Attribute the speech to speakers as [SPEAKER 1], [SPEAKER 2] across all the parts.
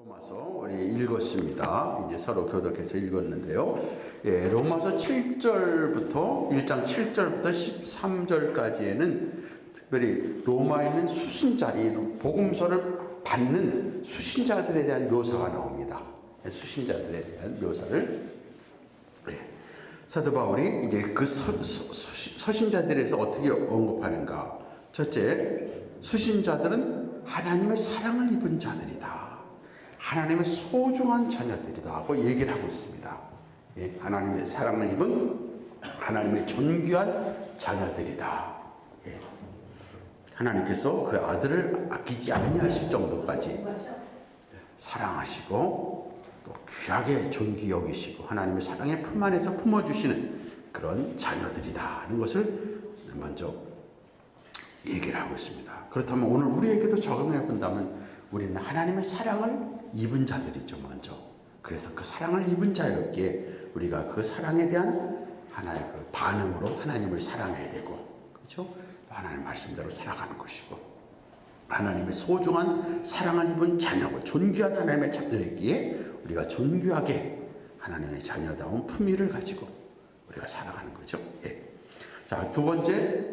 [SPEAKER 1] 로마서 우리 읽었습니다. 이제 서로 교독해서 읽었는데요. 예, 로마서 7절부터 1장 7절부터 13절까지에는 특별히 로마에 있는 수신자리, 복음서를 받는 수신자들에 대한 묘사가 나옵니다. 수신자들에 대한 묘사를. 예. 사도 바울이 이제 그 서신자들에서 어떻게 언급하는가. 첫째, 수신자들은 하나님의 사랑을 입은 자들이다. 하나님의 소중한 자녀들이다 하고 얘기를 하고 있습니다. 예, 하나님의 사랑을 입은 하나님의 존귀한 자녀들이다. 예. 하나님께서 그 아들을 아끼지 아니하실 정도까지 사랑하시고 또 귀하게 존귀 여기시고 하나님의 사랑의 품 안에서 품어주시는 그런 자녀들이다 하는 것을 먼저 얘기를 하고 있습니다. 그렇다면 오늘 우리에게도 적용해 본다면 우리는 하나님의 사랑을 입은 자들이죠, 먼저. 그래서 그 사랑을 입은 자였기에 우리가 그 사랑에 대한 하나의 그 반응으로 하나님을 사랑해야 되고, 그렇죠? 하나님 말씀대로 살아가는 것이고, 하나님의 소중한 사랑을 입은 자녀고, 존귀한 하나님의 자녀이기에 우리가 존귀하게 하나님의 자녀다운 품위를 가지고 우리가 살아가는 거죠. 예. 자, 두 번째,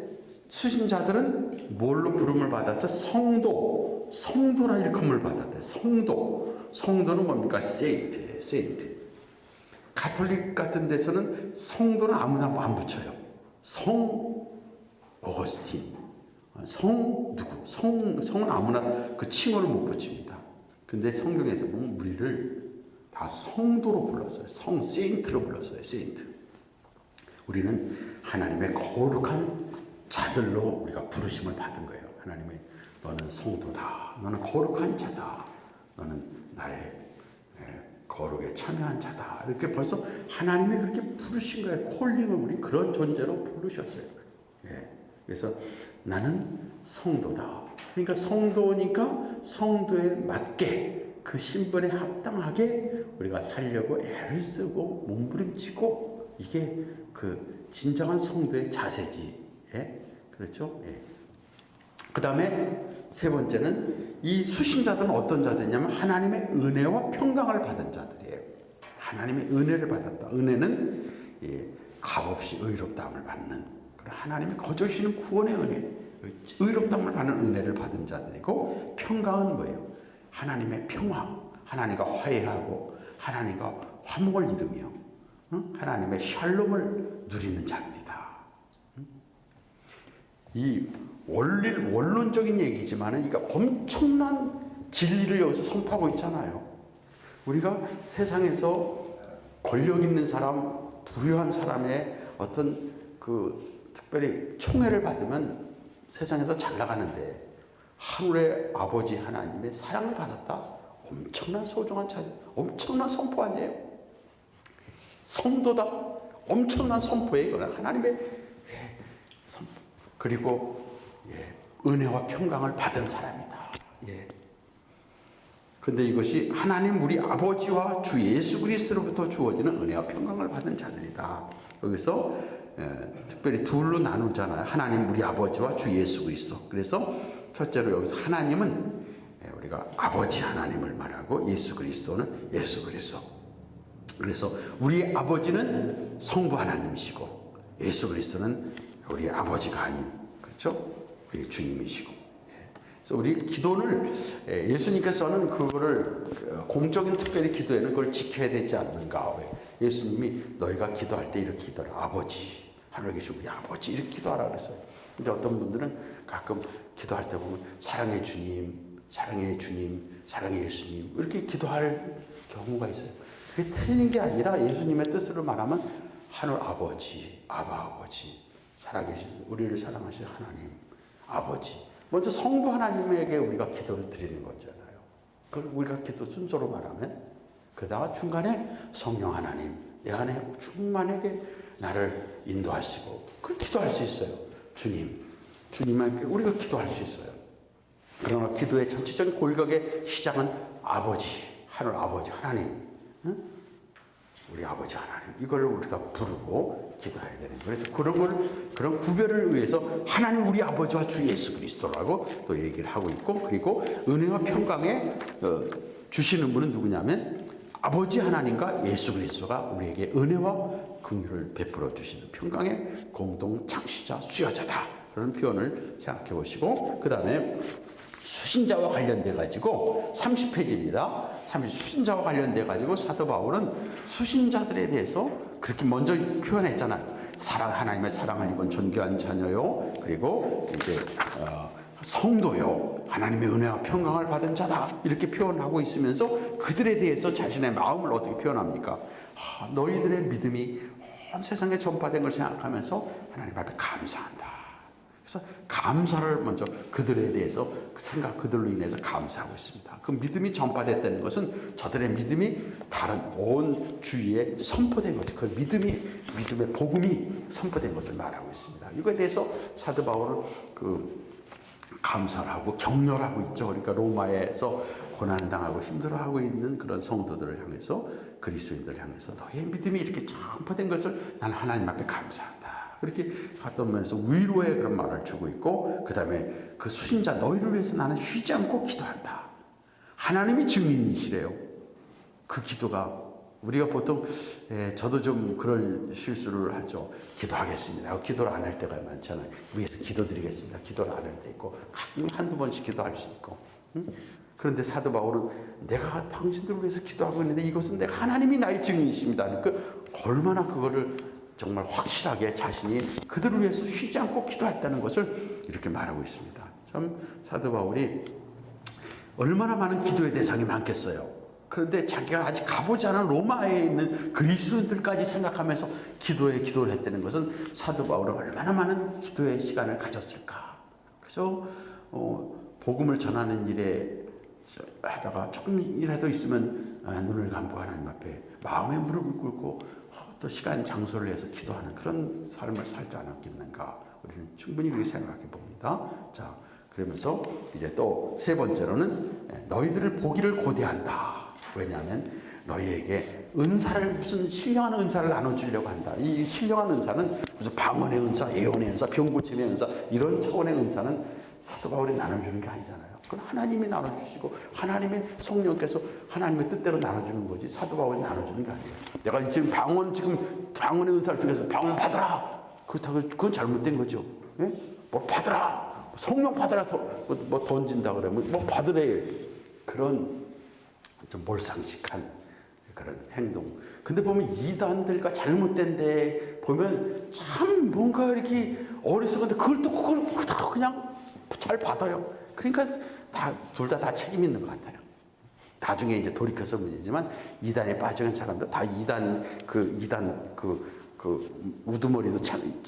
[SPEAKER 1] 수신자들은 뭘로 부름을 받아서 성도라 일컬음을 받았대요. 성도는 뭡니까? 세인트. 가톨릭 같은 데서는 성도는 아무나 안 붙여요. 성 어거스틴, 성 누구, 성은 아무나 그 칭호를 못 붙입니다. 근데 성경에서 보면 우리를 다 성도로 불렀어요. 세인트로 불렀어요. 세인트. 우리는 하나님의 거룩한 자들로 우리가 부르심을 받은 거예요. 하나님의 너는 성도다. 너는 거룩한 자다. 너는 나의 거룩에 참여한 자다. 이렇게 벌써 하나님이 그렇게 부르신 거예요. 콜링을 우리 그런 존재로 부르셨어요. 예. 그래서 나는 성도다. 그러니까 성도니까 성도에 맞게 그 신분에 합당하게 우리가 살려고 애를 쓰고 몸부림치고 이게 그 진정한 성도의 자세지. 예? 그렇죠? 예. 그 다음에 세 번째는 이 수신자들은 어떤 자들이냐면 하나님의 은혜와 평강을 받은 자들이에요. 하나님의 은혜를 받았다. 은혜는 예, 값없이 의롭다함을 받는 하나님이 거저주시는 구원의 은혜, 의롭다함을 받는 은혜를 받은 자들이고, 평강은 뭐예요? 하나님의 평화, 하나님과 화해하고 하나님과 화목을 이루며 하나님의 샬롬을 누리는 자들이다. 이 원론적인 얘기지만 이게 엄청난 진리를 여기서 선포하고 있잖아요. 우리가 세상에서 권력 있는 사람, 부유한 사람의 어떤 그 특별히 총애를 받으면 세상에서 잘 나가는데 하늘의 아버지 하나님의 사랑을 받았다. 엄청난 소중한 자녀, 엄청난 선포 아니에요? 성도다. 엄청난 선포에 이거는 하나님의 선포. 그리고 예, 은혜와 평강을 받은 사람이다. 예. 근데 이것이 하나님 우리 아버지와 주 예수 그리스도로부터 주어지는 은혜와 평강을 받은 자들이다. 여기서 특별히 둘로 나누잖아요. 하나님 우리 아버지와 주 예수 그리스도. 그래서 첫째로 여기서 하나님은 우리가 아버지 하나님을 말하고 예수 그리스도는 예수 그리스도. 그래서 우리 아버지는 성부 하나님이시고 예수 그리스도는 우리 아버지가 아닌, 그렇죠? 우리 주님이시고. 그래서 우리 기도를 예수님께서는 그거를 공적인 특별히 기도에는 그걸 지켜야 되지 않는가. 왜? 예수님이 너희가 기도할 때 이렇게 기도하라. 아버지, 하늘에 계신 우리 아버지 이렇게 기도하라 그랬어요. 근데 어떤 분들은 가끔 기도할 때 보면 사랑의 주님, 사랑의 주님, 사랑의 예수님 이렇게 기도할 경우가 있어요. 그게 틀린 게 아니라 예수님의 뜻으로 말하면 하늘 아버지, 아버지, 살아계신 우리를 사랑하신 하나님 아버지. 먼저 성부 하나님에게 우리가 기도를 드리는 거잖아요. 그걸 우리가 기도 순서로 말하면 그러다가 중간에 성령 하나님 내 안에 충만하게 나를 인도하시고 그걸 기도할 수 있어요. 주님에게 우리가 기도할 수 있어요. 그러나 기도의 전체적인 골격의 시작은 아버지, 하늘 아버지 하나님, 응? 우리 아버지 하나님 이걸 우리가 부르고 기도해야 되는 거예요. 그래서 그런 구별을 위해서 하나님 우리 아버지와 주 예수 그리스도라고 또 얘기를 하고 있고, 그리고 은혜와 평강의 주시는 분은 누구냐면 아버지 하나님과 예수 그리스도가 우리에게 은혜와 긍휼을 베풀어 주시는 평강의 공동 창시자 수여자다. 그런 표현을 생각해 보시고, 그 다음에 수신자와 관련돼 가지고 30페이지입니다. 수신자와 관련돼 가지고 사도 바울은 수신자들에 대해서 그렇게 먼저 표현했잖아요. 하나님의 사랑을 입은 존귀한 자녀요, 그리고 이제 성도요, 하나님의 은혜와 평강을 받은 자다, 이렇게 표현하고 있으면서 그들에 대해서 자신의 마음을 어떻게 표현합니까? 너희들의 믿음이 온 세상에 전파된 걸 생각하면서 하나님 앞에 감사한다. 그래서 감사를 먼저 그들에 대해서 그들로 인해서 감사하고 있습니다. 그 믿음이 전파됐다는 것은 저들의 믿음이 다른 온 주위에 선포된 것, 그 믿음의 복음이 선포된 것을 말하고 있습니다. 이거에 대해서 사도 바울은 감사를 하고 격려를 하고 있죠. 그러니까 로마에서 고난을 당하고 힘들어하고 있는 그런 성도들을 향해서, 그리스도인들을 향해서 너희의 믿음이 이렇게 전파된 것을 나는 하나님 앞에 감사한다. 그렇게 어떤 면에서 위로의 그런 말을 주고 있고, 그 다음에 그 수신자 너희를 위해서 나는 쉬지 않고 기도한다. 하나님이 증인이시래요. 그 기도가 우리가 보통 저도 좀 그럴 실수를 하죠. 기도하겠습니다. 기도를 안 할 때가 많잖아요. 위에서 기도드리겠습니다. 기도를 안 할 때 있고, 가끔 한두 번씩 기도할 수 있고. 그런데 사도 바울은 내가 당신들을 위해서 기도하고 있는데 이것은 내가 하나님이 나의 증인이십니다. 그러니까 얼마나 그거를 정말 확실하게 자신이 그들을 위해서 쉬지 않고 기도했다는 것을 이렇게 말하고 있습니다. 참 사도 바울이 얼마나 많은 기도의 대상이 많겠어요. 그런데 자기가 아직 가보지 않은 로마에 있는 그리스도인들까지 생각하면서 기도를 했다는 것은 사도 바울은 얼마나 많은 기도의 시간을 가졌을까. 그래서 복음을 전하는 일에 하다가 조금이라도 있으면 눈을 감고 하나님 앞에 마음의 무릎을 꿇고 또 시간 장소를 해서 기도하는 그런 삶을 살지 않았겠는가, 우리는 충분히 그렇게 생각해 봅니다. 자, 그러면서 이제 또 세 번째로는 너희들을 보기를 고대한다. 왜냐하면 너희에게 은사를, 무슨 신령한 은사를 나눠주려고 한다. 이 신령한 은사는 무슨 방언의 은사, 예언의 은사, 병고침의 은사, 이런 차원의 은사는 사도 바울이 나눠주는 게 아니잖아요. 그건 하나님이 나눠주시고 하나님의 성령께서 하나님의 뜻대로 나눠주는 거지, 사도 바울이 나눠주는 게 아니에요. 내가 지금 방언의 은사를 중에서 방언 받으라, 그렇다고 그건 잘못된 거죠. 예? 뭐 받으라, 성령 받으라, 뭐 던진다 그러면 뭐 받으래, 그런 좀 몰상식한 그런 행동. 근데 보면 이단들과 잘못된 데 보면 참 뭔가 이렇게 어리석은데 그걸 그냥 잘 받아요. 그러니까 둘 다 책임 있는 것 같아요. 나중에 이제 돌이켜서 문제지만 이단에 빠진 사람들 다 이단 우두머리도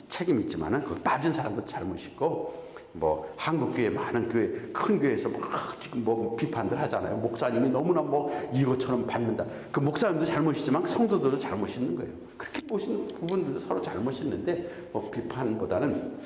[SPEAKER 1] 책임 있지만은 그 빠진 사람도 잘못 있고, 뭐 한국 교회 많은 교회 큰 교회에서 막 지금 뭐 비판들 하잖아요. 목사님이 너무나 뭐 이것처럼 받는다. 그 목사님도 잘못이지만 성도들도 잘못 있는 거예요. 그렇게 보시는 부분들도 서로 잘못 있는데 뭐 비판보다는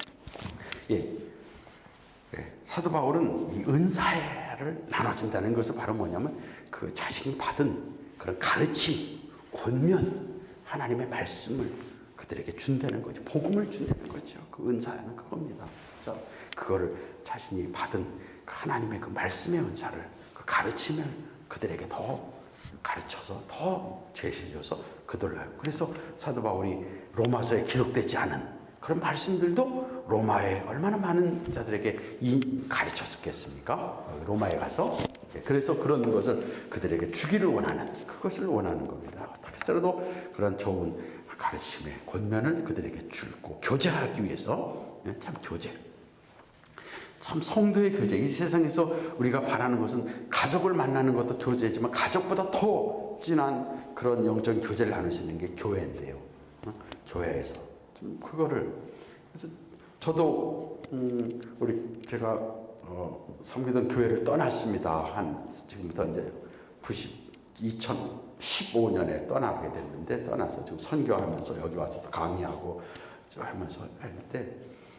[SPEAKER 1] 사도 바울은 이 은사를 나눠준다는 것은 바로 뭐냐면 그 자신이 받은 그런 가르침, 권면, 하나님의 말씀을 그들에게 준다는 거죠. 복음을 준다는 거죠. 그 은사는 그겁니다. 그래서 그거를 자신이 받은 그 하나님의 그 말씀의 은사를, 그 가르침을 그들에게 더 가르쳐서 더 제시해줘서 그들로. 그래서 사도 바울이 로마서에 기록되지 않은 그런 말씀들도 로마에 얼마나 많은 자들에게 가르쳤겠습니까? 로마에 가서. 그래서 그런 것을 그들에게 주기를 원하는, 그것을 원하는 겁니다. 어떻게 해서라도 그런 좋은 가르침의 권면을 그들에게 주고 교제하기 위해서. 참 교제, 참 성도의 교제. 이 세상에서 우리가 바라는 것은 가족을 만나는 것도 교제지만 가족보다 더 진한 그런 영적 교제를 나눌 수 있는 게 교회인데요. 교회에서 그거를. 그래서 저도 제가 섬기던 교회를 떠났습니다. 지금부터 이제 2015년에 떠나게 됐는데, 떠나서 지금 선교하면서 여기 와서 강의하고 하면서 했는데,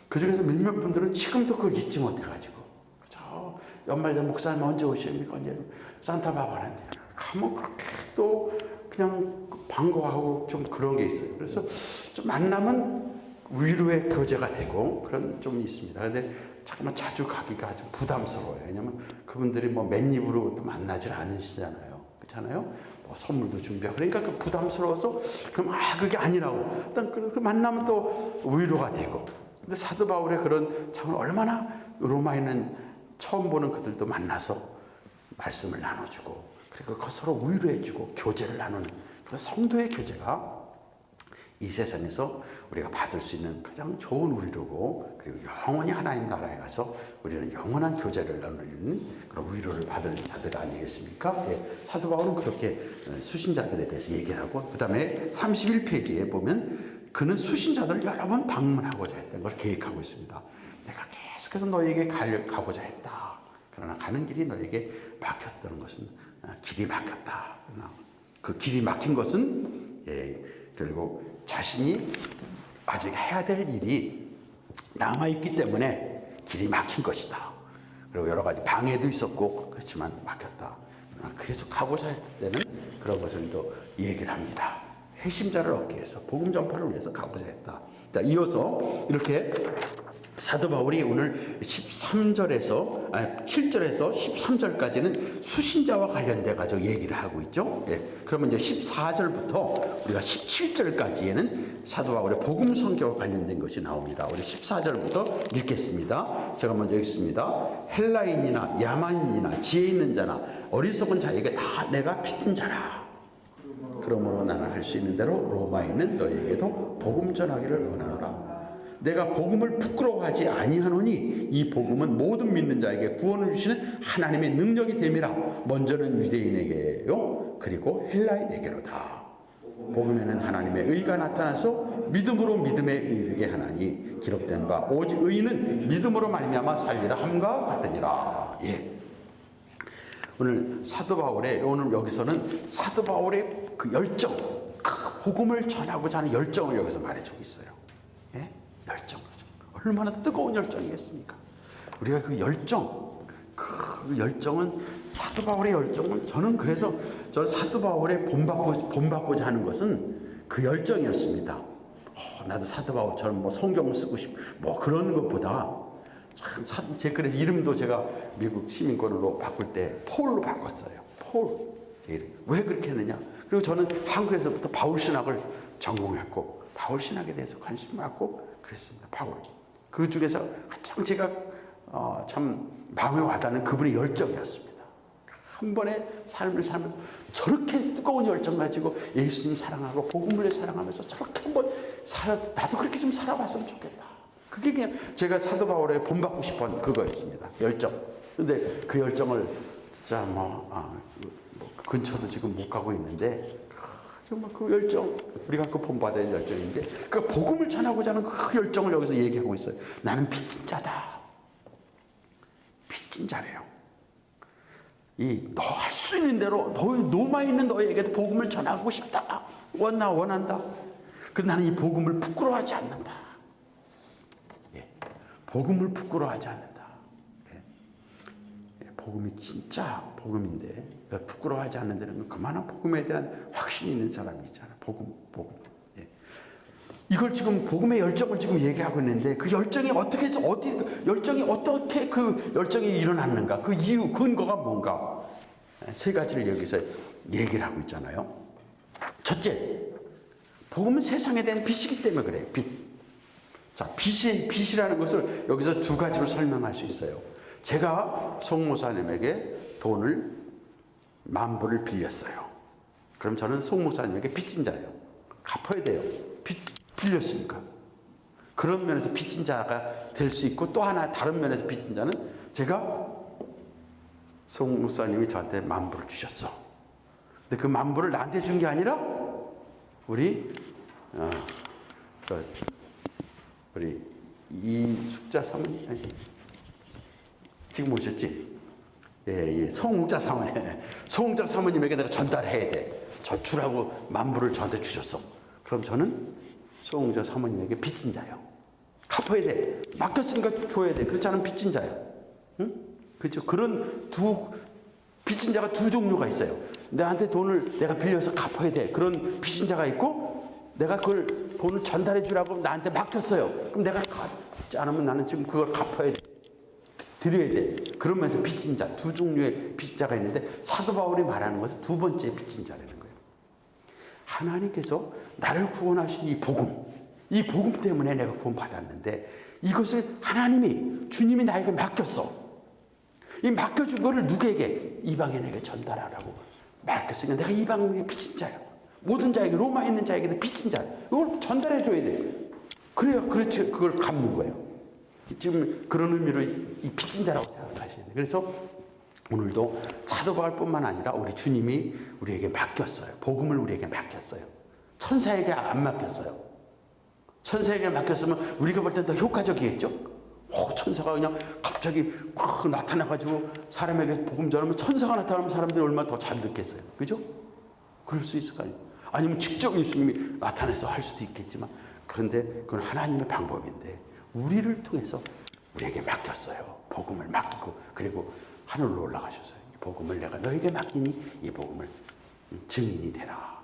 [SPEAKER 1] 그 중에서 몇몇 분들은 지금도 그걸 잊지 못해가지고, 저 연말전 목사님 언제 오십니까? 언제 산타바바라인데 가면 그렇게 또 그냥 반가워하고 좀 그런 게 있어요. 그래서 좀 만나면 위로의 교제가 되고 그런 좀 있습니다. 근데 잠깐만 자주 가기가 좀 부담스러워요. 왜냐면 그분들이 뭐 맨입으로 또 만나질 않으시잖아요. 그렇잖아요. 뭐 선물도 준비하고 그러니까 그 부담스러워서 그럼 그게 아니라고 일단 그 만나면 또 위로가 되고. 근데 사도 바울의 그런 참 얼마나 로마에는 처음 보는 그들도 만나서 말씀을 나눠주고 그리고 그 서로 위로해주고 교제를 나누는 그런 성도의 교제가 이 세상에서 우리가 받을 수 있는 가장 좋은 위로고 그리고 영원히 하나님 나라에 가서 우리는 영원한 교제를 나누는 그런 위로를 받을 자들 아니겠습니까? 예, 사도 바울은 그렇게 수신자들에 대해서 얘기를 하고 그 다음에 31페이지에 보면 그는 수신자들을 여러 번 방문하고자 했던 걸 계획하고 있습니다. 내가 계속해서 너에게 가고자 했다. 그러나 가는 길이 너에게 막혔던 것은 길이 막혔다. 그러나 그 길이 막힌 것은 결국 자신이 아직 해야 될 일이 남아있기 때문에 길이 막힌 것이다. 그리고 여러 가지 방해도 있었고 그렇지만 막혔다. 그래서 가고자 할 때는 그런 것을 또 얘기를 합니다. 회심자를 얻기 위해서 복음 전파를 위해서 가고자 했다. 자, 이어서 이렇게 사도 바울이 오늘 7절에서 13절까지는 수신자와 관련돼 가지고 얘기를 하고 있죠. 예. 그러면 이제 14절부터 우리가 17절까지에는 사도 바울의 복음 선교와 관련된 것이 나옵니다. 우리 14절부터 읽겠습니다. 제가 먼저 읽습니다. 헬라인이나 야만인이나 지혜 있는 자나 어리석은 자에게 다 내가 빚진 자라. 그러므로 나는 할 수 있는 대로 로마에 있는 너희에게도 복음 전하기를 원하노라. 내가 복음을 부끄러워하지 아니하노니 이 복음은 모든 믿는 자에게 구원을 주시는 하나님의 능력이 됨이라. 먼저는 유대인에게요 그리고 헬라인에게로다. 복음에는 하나님의 의가 나타나서 믿음으로 믿음에 이르게 하나니 기록된 바 오직 의인은 믿음으로 말미암아 살리라 함과 같으니라. 예. 오늘 사도 바울의 오늘 여기서는 사도 바울의 그 열정, 그 복음을 전하고자 하는 열정을 여기서 말해주고 있어요. 예? 열정, 얼마나 뜨거운 열정이겠습니까? 우리가 그 열정은 사도 바울의 열정은 저는 사도 바울의 본받고자 하는 것은 그 열정이었습니다. 나도 사도 바울처럼 뭐 성경 쓰고 싶, 뭐 그런 것보다 그래서 이름도 제가 미국 시민권으로 바꿀 때 폴로 바꿨어요. 폴. 왜 그렇게 했느냐? 그리고 저는 한국에서부터 바울 신학을 전공했고 바울 신학에 대해서 관심을 갖고 그랬습니다. 바울. 그 중에서 가장 제가 참 마음에 와닿는 그분의 열정이었습니다. 한 번의 삶을 살면서 저렇게 뜨거운 열정 가지고 예수님 사랑하고 복음을 사랑하면서 저렇게 한번 나도 그렇게 좀 살아봤으면 좋겠다. 그게 그냥 제가 사도 바울에 본받고 싶은 그거였습니다. 열정. 근데 그 열정을 진짜 근처도 지금 못 가고 있는데 정말 그 열정 우리가 그 본받아야 할 열정인데 그 복음을 전하고자 하는 그 열정을 여기서 얘기하고 있어요. 나는 빚진 자다. 빚진 자래요. 너 할 수 있는 대로 노마 있는 너에게 복음을 전하고 싶다. 원한다. 그런데 나는 이 복음을 부끄러워하지 않는다. 복음을 부끄러워하지 않는다. 복음이 진짜 복음인데 부끄러워하지 않는 데는 그만한 복음에 대한 확신이 있는 사람이 있잖아요. 복음. 이걸 지금 복음의 열정을 지금 얘기하고 있는데 그 열정이 어떻게 해서 열정이 어떻게 그 열정이 일어났는가? 그 이유 근거가 뭔가? 세 가지를 여기서 얘기를 하고 있잖아요. 첫째, 복음은 세상에 대한 빛이기 때문에 그래요. 빛. 자, 빛이라는 것을 여기서 두 가지로 설명할 수 있어요. 제가 송 목사님에게 돈을 10,000불을 빌렸어요. 그럼 저는 송 목사님에게 빚진 자예요. 갚아야 돼요. 빌렸으니까. 그런 면에서 빚진 자가 될 수 있고 또 하나 다른 면에서 빚진 자는 제가 송 목사님이 저한테 10,000불을 주셨어. 근데 그 10,000불을 나한테 준 게 아니라 우리 이숙자 사모님 지금 오셨지? 예, 송웅자 사모님. 송웅자 사모님에게 내가 전달해야 돼. 저출하고 10,000불을 저한테 주셨어. 그럼 저는 송웅자 사모님에게 빚진 자예요. 갚아야 돼. 맡겼으니까 줘야 돼. 그렇지 않으면 빚진 자야. 응? 그렇죠. 그런 빚진 자가 두 종류가 있어요. 나한테 돈을 내가 빌려서 갚아야 돼. 그런 빚진 자가 있고 내가 그걸 돈을 전달해 주라고 나한테 맡겼어요. 그럼 내가 갚지 않으면 나는 지금 그걸 갚아야 드려야 돼. 그러면서 빚진 자, 두 종류의 빚자가 있는데 사도 바울이 말하는 것은 두 번째 빚진 자라는 거예요. 하나님께서 나를 구원하신 이 복음 때문에 내가 구원받았는데 이것을 하나님이, 주님이 나에게 맡겼어. 이 맡겨준 거를 누구에게? 이방인에게 전달하라고 맡겼으니까 내가 이방인에게 빚진 자야. 모든 자에게, 로마에 있는 자에게도 빚진 자야. 이걸 전달해 줘야 돼. 그래야 그렇지, 그걸 갚는 거예요. 지금 그런 의미로 이 빚진 자라고 생각하셔야 돼요. 그래서 오늘도 사도 바울뿐만 아니라 우리 주님이 우리에게 맡겼어요. 복음을 우리에게 맡겼어요. 천사에게 안 맡겼어요. 천사에게 맡겼으면 우리가 볼 땐 더 효과적이겠죠? 천사가 그냥 갑자기 확 나타나가지고 사람에게 복음 전하면, 천사가 나타나면 사람들이 얼마나 더 잘 듣겠어요. 그죠? 그럴 수 있을까요? 아니면 직접 예수님이 나타나서 할 수도 있겠지만, 그런데 그건 하나님의 방법인데 우리를 통해서 우리에게 맡겼어요. 복음을 맡기고, 그리고 하늘로 올라가셔서요. 이 복음을 내가 너에게 맡기니 이 복음을 증인이 되라.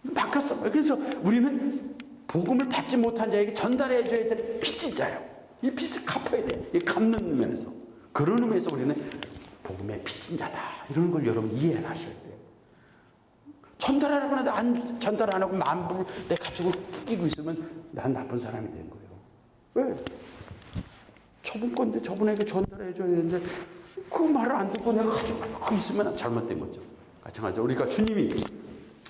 [SPEAKER 1] 맡겼어요. 그래서 우리는 복음을 받지 못한 자에게 전달해 줘야 될 빚진 자예요. 이 빚을 갚아야 돼. 이 갚는 면에서. 그런 의미에서 우리는 복음의 빚진 자다. 이런 걸 여러분 이해를 하셔야 돼요. 전달하라고 하는데 안 전달 안 하고 만불을 내 가지고 끼고 있으면 난 나쁜 사람이 된 거예요. 왜? 저분 건데 저분에게 전달해 줘야 되는데 그 말을 안 듣고 내가 가지고 있으면 잘못된 거죠. 마찬가지로 우리가 주님이,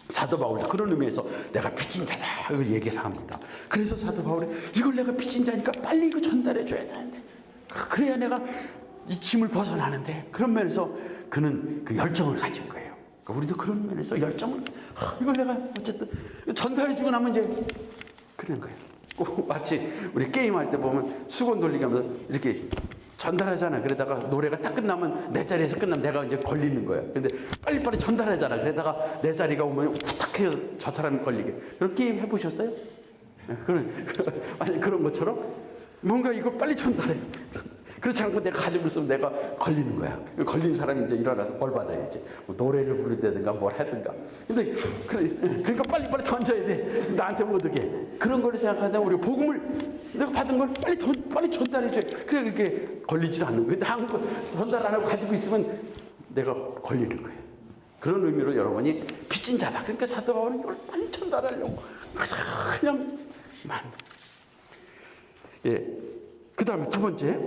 [SPEAKER 1] 사도 바울이 그런 의미에서 내가 빚진 자다 이걸 얘기를 합니다. 그래서 사도 바울이 이걸 내가 빚진 자니까 빨리 이거 전달해 줘야 되는데, 그래야 내가 이 짐을 벗어나는데, 그런 면에서 그는 그 열정을 가진 거예요. 그러니까 우리도 그런 면에서 열정을, 이걸 내가 어쨌든 전달해 주고 나면 이제 그런 거예요. 꼭 마치 우리 게임할 때 보면 수건 돌리기 하면서 이렇게 전달하잖아. 그러다가 노래가 딱 끝나면 내 자리에서 끝나면 내가 이제 걸리는 거야. 근데 빨리빨리 전달하잖아. 그러다가 내 자리가 오면 후딱 해서 저 사람이 걸리게. 그런 게임 해보셨어요? 아니, 그런 것처럼 뭔가 이거 빨리 전달해. 그렇지 않고 내가 가지고 있으면 내가 걸리는 거야. 걸린 사람이 이제 일어나서 벌 받아야지. 뭐 노래를 부르다든가 뭘 하든가. 근데 그러니까 빨리빨리 던져야 돼. 나한테 못 오게. 그런 걸 생각하자 우리 복음을 내가 받은 걸 빨리 전달해 줘야. 그래 그게 걸리지 않는 거예요. 나 전달 안 하고 가지고 있으면 내가 걸리는 거예요. 그런 의미로 여러분이 빚진 자다. 그러니까 사도 바울은 이걸 빨리 전달하려고 그냥 그 다음에 두 번째,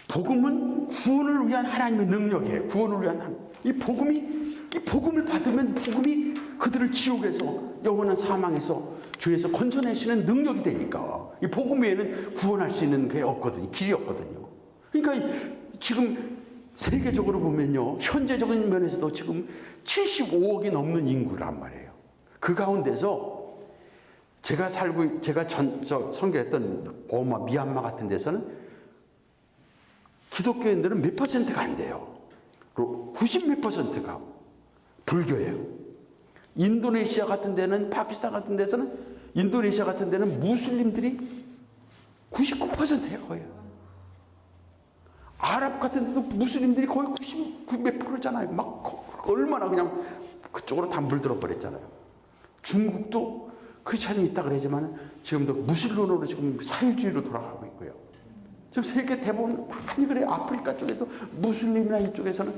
[SPEAKER 1] 복음은 구원을 위한 하나님의 능력이에요. 구원을 위한 이 복음을 받으면 복음이 그들을 지옥에서, 영원한 사망에서, 죄에서 건져내시는 능력이 되니까 이 복음 외에는 구원할 수 있는 게 없거든요. 길이 없거든요. 그러니까 지금 세계적으로 보면요, 현재적인 면에서도 지금 75억이 넘는 인구란 말이에요. 그 가운데서 제가 선교했던 버마, 미얀마 같은 데서는 기독교인들은 몇 퍼센트가 안 돼요. 90몇 퍼센트가 불교예요. 인도네시아 같은 데는, 파키스탄 같은 데서는, 인도네시아 같은 데는 무슬림들이 99%예요, 거의. 아랍 같은 데도 무슬림들이 거의 99몇 프로잖아요. 막 얼마나 그냥 그쪽으로 다 물들어 버렸잖아요. 중국도 크리스찬이 있다 그러지만 지금도 무슬림으로 지금 사회주의로 돌아가고 있고요. 지금 세계 대부분 많이 그래요. 아프리카 쪽에도 무슬림이나 이쪽에서는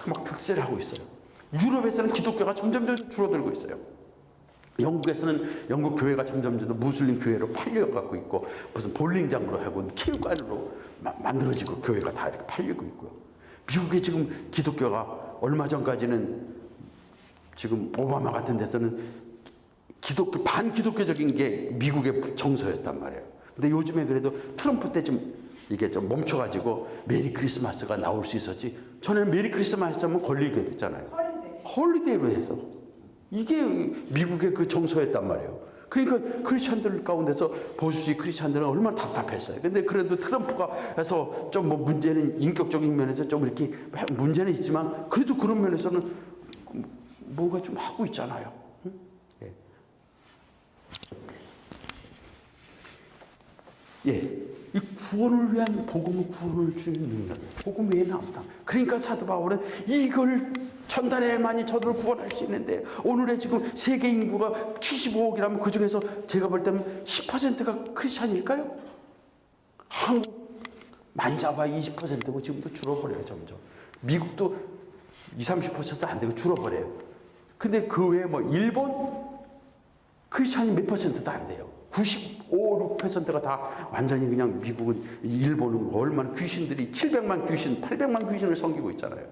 [SPEAKER 1] 막 득세를 하고 있어요. 유럽에서는 기독교가 점점 줄어들고 있어요. 영국에서는 영국 교회가 점점 무슬림 교회로 팔려가고 있고, 무슨 볼링장으로 하고 체육관으로 만들어지고 교회가 다 이렇게 팔리고 있고요. 미국에 지금 기독교가 얼마 전까지는 지금 오바마 같은 데서는 반기독교적인 게 미국의 정서였단 말이에요. 근데 요즘에 그래도 트럼프 때 좀 이게 좀 멈춰가지고 메리 크리스마스가 나올 수 있었지. 전에는 메리 크리스마스 하면 걸리게 됐잖아요. 홀리데이로 해서. 이게 미국의 그 정서였단 말이에요. 그러니까 크리스찬들 가운데서 보수주의 크리스찬들은 얼마나 답답했어요. 근데 그래도 트럼프가 해서 좀 뭐 문제는 인격적인 면에서 좀 이렇게 문제는 있지만 그래도 그런 면에서는 뭔가 좀 하고 있잖아요. 이 구원을 위한 복음은 구원을 주는 능력이에요. 복음 외에는 없다. 그러니까 사도 바울은 이걸 전달해야만이 저들을 구원할 수 있는데, 오늘의 지금 세계 인구가 75억이라면 그 중에서 제가 볼 때는 10%가 크리스찬일까요? 한국 많이 잡아야 20%고 지금도 줄어버려요, 점점. 미국도 20, 30%도 안 되고 줄어버려요. 근데 그 외에 뭐 일본 크리스찬이 몇 퍼센트도 안 돼요. 95, 6%가 다 완전히 그냥 미국은, 일본은 얼마나 귀신들이 700만 귀신, 800만 귀신을 섬기고 있잖아요.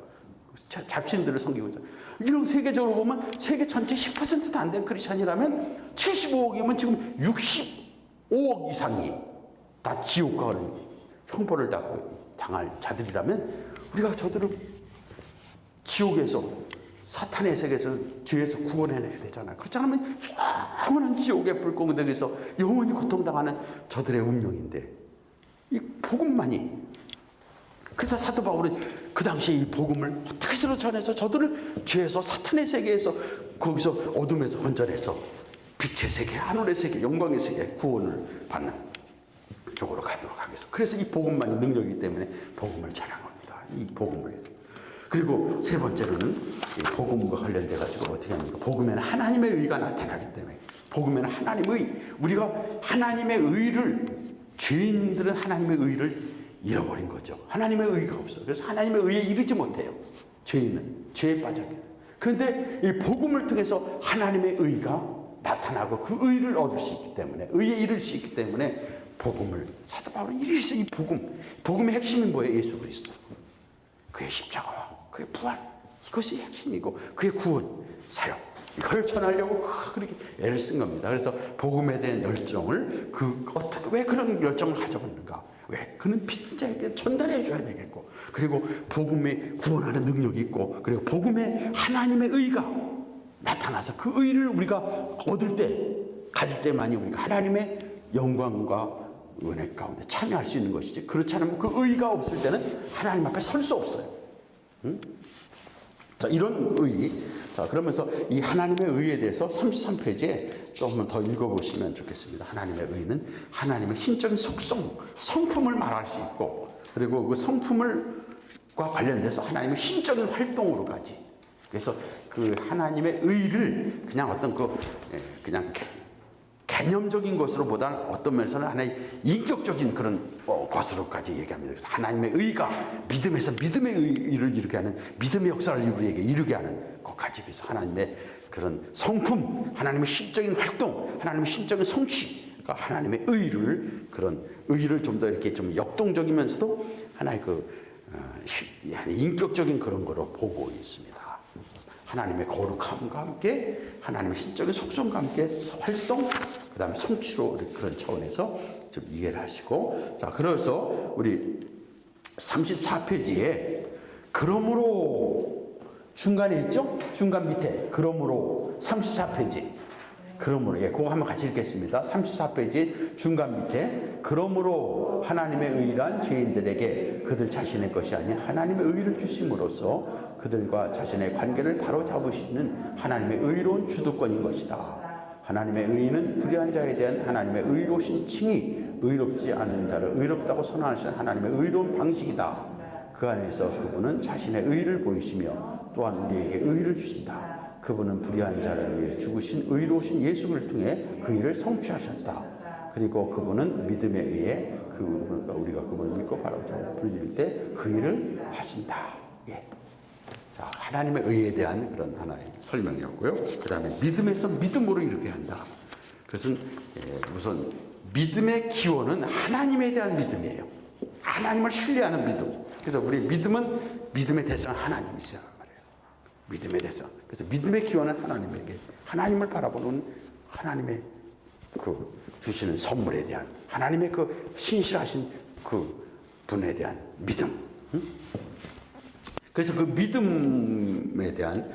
[SPEAKER 1] 잡신들을 섬기고 있잖아요. 이런 세계적으로 보면 세계 전체 10%도 안 된 크리스찬이라면 75억이면 지금 65억 이상이 다 지옥 가는 형벌을 당할 자들이라면 우리가 저들을 지옥에서, 사탄의 세계에서, 죄에서 구원해내야 되잖아요. 그렇지 않으면 영원한 지옥의 불공덕에서 영원히 고통당하는 저들의 운명인데, 이 복음만이, 그래서 사도 바울은 그 당시에 이 복음을 어떻게 서로 전해서 저들을 죄에서, 사탄의 세계에서, 거기서 어둠에서 건져내서 빛의 세계, 하늘의 세계, 영광의 세계, 구원을 받는 쪽으로 가도록 하겠습니다. 그래서 이 복음만이 능력이기 때문에 복음을 전하겁니다. 이 복음을. 그리고 세 번째로는 이 복음과 관련돼 가지고 어떻게 합니까? 복음에는 하나님의 의가 나타나기 때문에, 복음에는 하나님의 의, 우리가 하나님의 의를, 죄인들은 하나님의 의를 잃어버린 거죠. 하나님의 의가 없어. 그래서 하나님의 의에 이르지 못해요. 죄인은 죄에 빠져요. 그런데 이 복음을 통해서 하나님의 의가 나타나고 그 의를 얻을 수 있기 때문에, 의에 이를 수 있기 때문에 복음을, 사도 바울은 이래서 이 복음의 핵심이 뭐예요? 예수 그리스도, 그의 십자가와 그의 부활, 이것이 핵심이고 그의 구원, 사역, 이걸 전하려고 그렇게 애를 쓴 겁니다. 그래서 복음에 대한 열정을, 어떻게, 왜 그런 열정을 가져봤는가? 왜? 그는 빚자에게 전달해 줘야 되겠고, 그리고 복음에 구원하는 능력이 있고, 그리고 복음에 하나님의 의가 나타나서 그 의를 우리가 얻을 때, 가질 때만이 우리가 하나님의 영광과 은혜 가운데 참여할 수 있는 것이지, 그렇지 않으면 그 의가 없을 때는 하나님 앞에 설 수 없어요. 응? 자, 이런 의. 자, 그러면서 이 하나님의 의에 대해서 33페이지에 조금 더 읽어보시면 좋겠습니다. 하나님의 의는 하나님의 신적인 속성, 성품을 말할 수 있고, 그리고 그 성품과 관련돼서 하나님의 신적인 활동으로까지. 그래서 그 하나님의 의를 그냥 어떤 그냥 개념적인 것으로 보다 어떤 면에서는 하나의 인격적인 그런 것으로까지 얘기합니다. 그래서 하나님의 의가 믿음에서 믿음의 의를 이루게 하는, 믿음의 역사를 우리에게 이루게 하는 것까지. 그래서 하나님의 그런 성품, 하나님의 신적인 활동, 하나님의 신적인 성취, 그러니까 하나님의 의를, 그런 의를 좀 더 이렇게 좀 역동적이면서도 하나의 인격적인 그런 거로 보고 있습니다. 하나님의 거룩함과 함께, 하나님의 신적인 속성과 함께 활동, 그 다음에 성취로 그런 차원에서 좀 이해를 하시고, 자, 그래서 우리 34페이지에 그러므로 중간에 있죠? 중간 밑에 그러므로 34페이지. 그러므로, 예, 그거 한번 같이 읽겠습니다. 34페이지 중간 밑에 그러므로 하나님의 의란 죄인들에게 그들 자신의 것이 아닌 하나님의 의를 주심으로써 그들과 자신의 관계를 바로 잡으시는 하나님의 의로운 주도권인 것이다. 하나님의 의는 불의한 자에 대한 하나님의 의로우신 칭이 의롭지 않은 자를 의롭다고 선언하시는 하나님의 의로운 방식이다. 그 안에서 그분은 자신의 의를 보이시며 또한 우리에게 의를 주신다. 그분은 불의한 자를 위해 죽으신 의로우신 예수를 통해 그 일을 성취하셨다. 그리고 그분은 믿음에 의해 우리가 그분을 믿고 바로 부르짖을 때 그 일을 하신다. 예. 자, 하나님의 의에 대한 그런 하나의 설명이었고요. 그 다음에 믿음에서 믿음으로 이루게 한다. 그것은 우선 믿음의 기원은 하나님에 대한 믿음이에요. 하나님을 신뢰하는 믿음. 그래서 우리 믿음은, 믿음의 대상은 하나님이시란 말이에요. 믿음의 대상. 그래서 믿음의 기원은 하나님에게, 하나님을 바라보는 하나님의 그 주시는 선물에 대한, 하나님의 그 신실하신 그 분에 대한 믿음. 그래서 그 믿음에 대한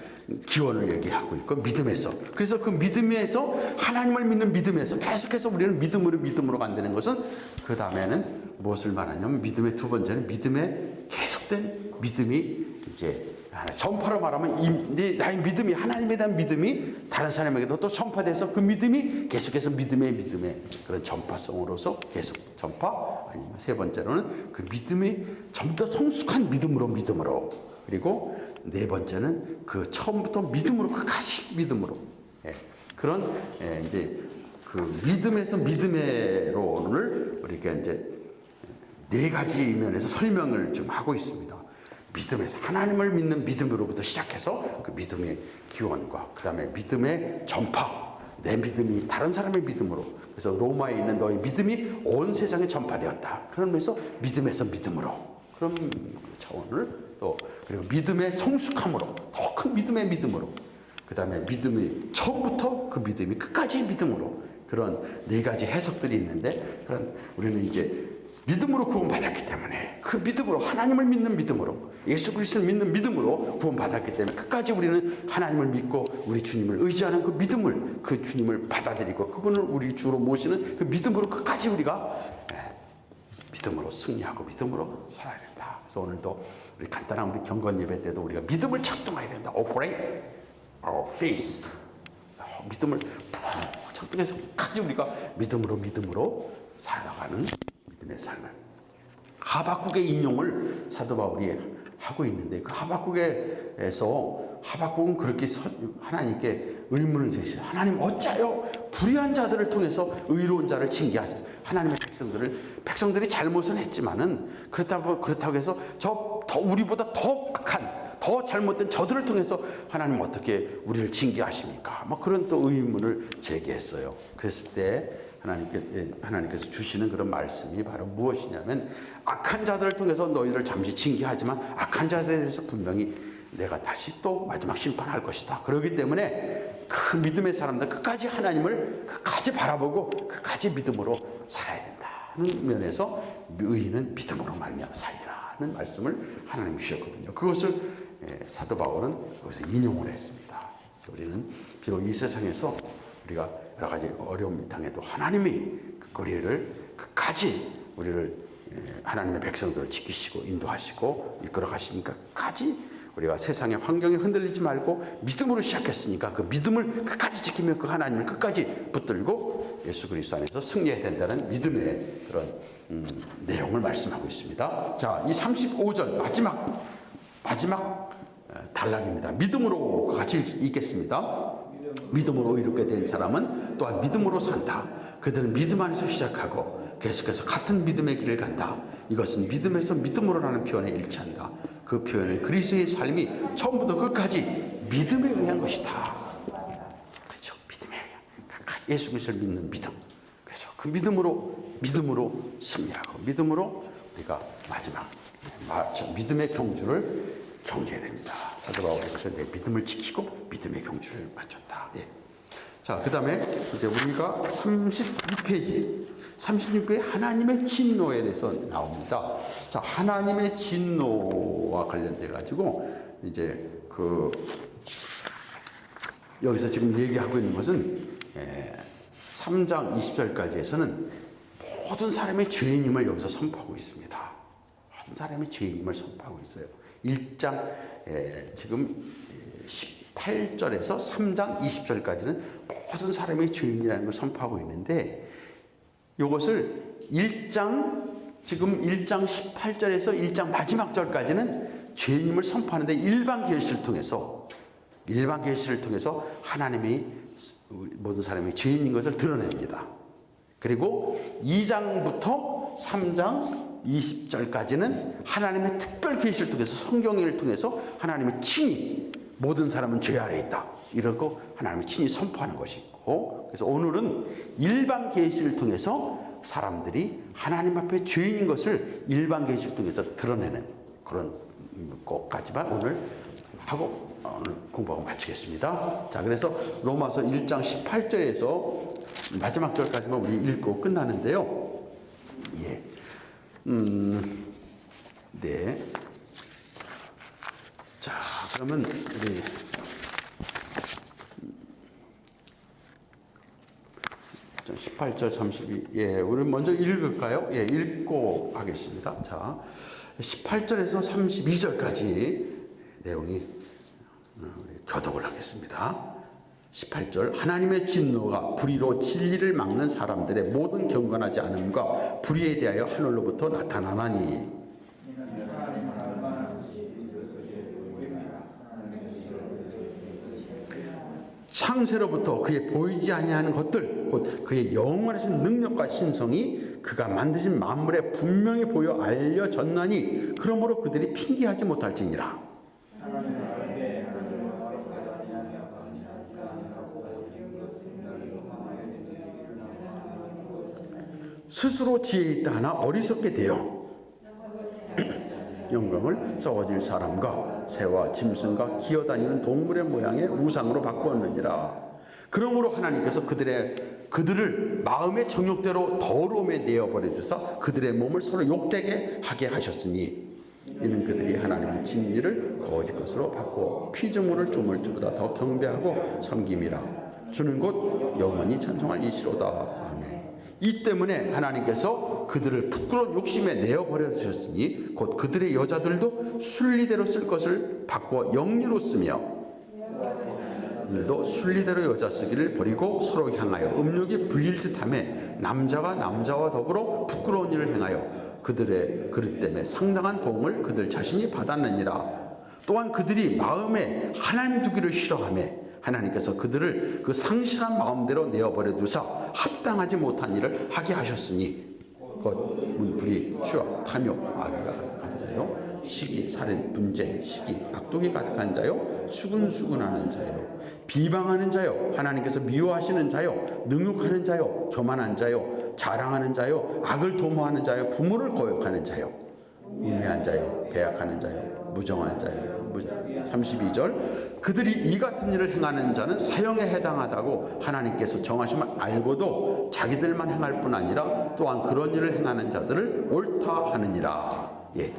[SPEAKER 1] 기원을 얘기하고 있고, 믿음에서, 그래서 그 믿음에서, 하나님을 믿는 믿음에서 계속해서 우리는 믿음으로 간다는 것은, 그 다음에는 무엇을 말하냐면, 믿음의 두 번째는 믿음의 계속된 믿음이, 이제 전파로 말하면 나의 믿음이, 하나님에 대한 믿음이 다른 사람에게도 또 전파돼서 그 믿음이 계속해서 믿음의 그런 전파성으로서 계속 전파, 아니면 세 번째로는 그 믿음이 좀 더 성숙한 믿음으로, 그리고 네 번째는 그 처음부터 믿음으로, 끝까지 믿음으로, 예, 그런 이제 그 믿음에서 믿음으로를 우리가 이제 네 가지 면에서 설명을 좀 하고 있습니다. 믿음에서 하나님을 믿는 믿음으로부터 시작해서 그 믿음의 기원과 그 다음에 믿음의 전파, 내 믿음이 다른 사람의 믿음으로, 그래서 로마에 있는 너의 믿음이 온 세상에 전파되었다. 그러면서 믿음에서 믿음으로, 그런 차원을 또, 그리고 믿음의 성숙함으로, 더 큰 믿음의 믿음으로, 그 다음에 믿음이 처음부터 그 믿음이 끝까지의 믿음으로, 그런 네 가지 해석들이 있는데, 그런 우리는 이제 믿음으로 구원받았기 때문에, 그 믿음으로, 하나님을 믿는 믿음으로, 예수 그리스도를 믿는 믿음으로 구원받았기 때문에 끝까지 우리는 하나님을 믿고 우리 주님을 의지하는 그 믿음을, 그 주님을 받아들이고 그분을 우리 주로 모시는 그 믿음으로 끝까지 우리가 믿음으로 승리하고 믿음으로 살아야 된다. 그래서 오늘도 우리 간단한 우리 경건 예배 때도 우리가 믿음을 작동해야 된다. Operate our faith. 믿음을 작동해서 끝까지 우리가 믿음으로 살아가는 믿음의 삶을. 하박국의 인용을 사도 바울이 하고 있는데, 그 하박국에서 하박국은 그렇게 하나님께 의문을 제시해요. 하나님 어찌하여 불의한 자들을 통해서 의로운 자를 징계하지? 하나님의 백성들이 잘못은 했지만은 그렇다고 해서 우리보다 더 악한, 더 잘못된 저들을 통해서 하나님 어떻게 우리를 징계하십니까? 뭐 그런 또 의문을 제기했어요. 그랬을 때 하나님께서 주시는 그런 말씀이 바로 무엇이냐면, 악한 자들을 통해서 너희를 잠시 징계하지만 악한 자들에 대해서 분명히 내가 다시 또 마지막 심판할 것이다. 그렇기 때문에 그 믿음의 사람들 끝까지 하나님을 끝까지 바라보고 끝까지 믿음으로 살아야 된다는 면에서 의인은 믿음으로 말미암아 살리라는 말씀을 하나님 주셨거든요. 그것을 사도 바울은 거기서 인용을 했습니다. 그래서 우리는 비록 이 세상에서 우리가 여러 가지 어려움이 당해도 하나님이 그 거리를 끝까지 우리를, 하나님의 백성들을 지키시고 인도하시고 이끌어 가시니까 끝까지 우리가 세상의 환경에 흔들리지 말고 믿음으로 시작했으니까 그 믿음을 끝까지 지키며 그 하나님을 끝까지 붙들고 예수 그리스도 안에서 승리해야 된다는 믿음의 그런 내용을 말씀하고 있습니다. 자, 이 35절 마지막 단락입니다. 믿음으로 같이 읽겠습니다. 믿음으로 이롭게 된 사람은 또한 믿음으로 산다. 그들은 믿음 안에서 시작하고 계속해서 같은 믿음의 길을 간다. 이것은 믿음에서 믿음으로라는 표현에 일치한다. 그 표현은 그리스도의 삶이 처음부터 끝까지 믿음에 의한 것이다. 그렇죠. 믿음에 의한, 끝까지 예수 그리스도를 믿는 믿음. 그래서 그 믿음으로 승리하고 믿음으로 우리가 마지막 믿음의 경주를 경계해야 됩니다. 사도 바울께서 내 믿음을 지키고 믿음의 경주를 마쳤다. 예. 자, 그 다음에 이제 우리가 36페이지 하나님의 진노에 대해서 나옵니다. 자, 하나님의 진노와 관련돼 가지고 이제 여기서 지금 얘기하고 있는 것은 3장 20절까지에서는 모든 사람의 죄인임을 여기서 선포하고 있습니다. 모든 사람의 죄인임을 선포하고 있어요. 1장 지금 18절에서 3장 20절까지는 모든 사람의 죄인이라는 걸 선포하고 있는데, 이것을 1장 18절에서 1장 마지막 절까지는 죄인임을 선포하는데 일반 계시를 통해서 하나님이 모든 사람이 죄인인 것을 드러냅니다. 그리고 2장부터 3장 20절까지는 하나님의 특별 계시를 통해서, 성경을 통해서 하나님의 친히 모든 사람은 죄 아래에 있다, 이러고 하나님의 친히 선포하는 것이 있고, 그래서 오늘은 일반 계시를 통해서 사람들이 하나님 앞에 죄인인 것을 일반 계시를 통해서 드러내는 그런 것까지만 오늘 하고 오늘 공부하고 마치겠습니다. 자, 그래서 로마서 1장 18절에서 마지막 절까지만 우리 읽고 끝나는데요. 예. 네. 자, 그러면 우리 18절 32. 예, 우리 먼저 읽을까요? 예, 읽고 하겠습니다. 자, 18절에서 32절까지 내용이 교독을 하겠습니다. 18절, 하나님의 진노가 불의로 진리를 막는 사람들의 모든 경건하지 않음과 불의에 대하여 하늘로부터 나타나나니, 창세로부터 그의 보이지 아니하는 것들 곧 그의 영원하신 능력과 신성이 그가 만드신 만물에 분명히 보여 알려졌나니 그러므로 그들이 핑계하지 못할지니라. 스스로 지혜 있다 하나 어리석게 되어 영광을 썩어질 사람과 새와 짐승과 기어다니는 동물의 모양의 우상으로 바꾸었느니라. 그러므로 하나님께서 그들을 마음의 정욕대로 더러움에 내어버려 주사 그들의 몸을 서로 욕되게 하게 하셨으니 이는 그들이 하나님의 진리를 거짓 것으로 바꾸어 피조물을 조물 때보다 더 경배하고 섬김이라. 주는 곧 영원히 찬송할 이시로다. 아멘. 이 때문에 하나님께서 그들을 부끄러운 욕심에 내어버려 주셨으니 곧 그들의 여자들도 순리대로 쓸 것을 바꾸어 영리로 쓰며 이들도 순리대로 여자 쓰기를 버리고 서로 향하여 음욕이 불릴 듯하며 남자가 남자와 더불어 부끄러운 일을 행하여 그들의 그릇 때문에 상당한 도움을 그들 자신이 받았느니라. 또한 그들이 마음에 하나님 두기를 싫어하며 하나님께서 그들을 그 상실한 마음대로 내어버려 두사 합당하지 못한 일을 하게 하셨으니 곧 문풀이 추악 탐욕 악의가 가득한 자요 시기 살인 분쟁 시기 악독이 가득한 자요 수근수근하는 자요 비방하는 자요 하나님께서 미워하시는 자요 능욕하는 자요 교만한 자요 자랑하는 자요 악을 도모하는 자요 부모를 거역하는 자요 우매한 자요 배약하는 자요 무정한 자요 32절 그들이 이 같은 일을 행하는 자는 사형에 해당하다고 하나님께서 정하심을 알고도 자기들만 행할 뿐 아니라 또한 그런 일을 행하는 자들을 옳다 하느니라. 예,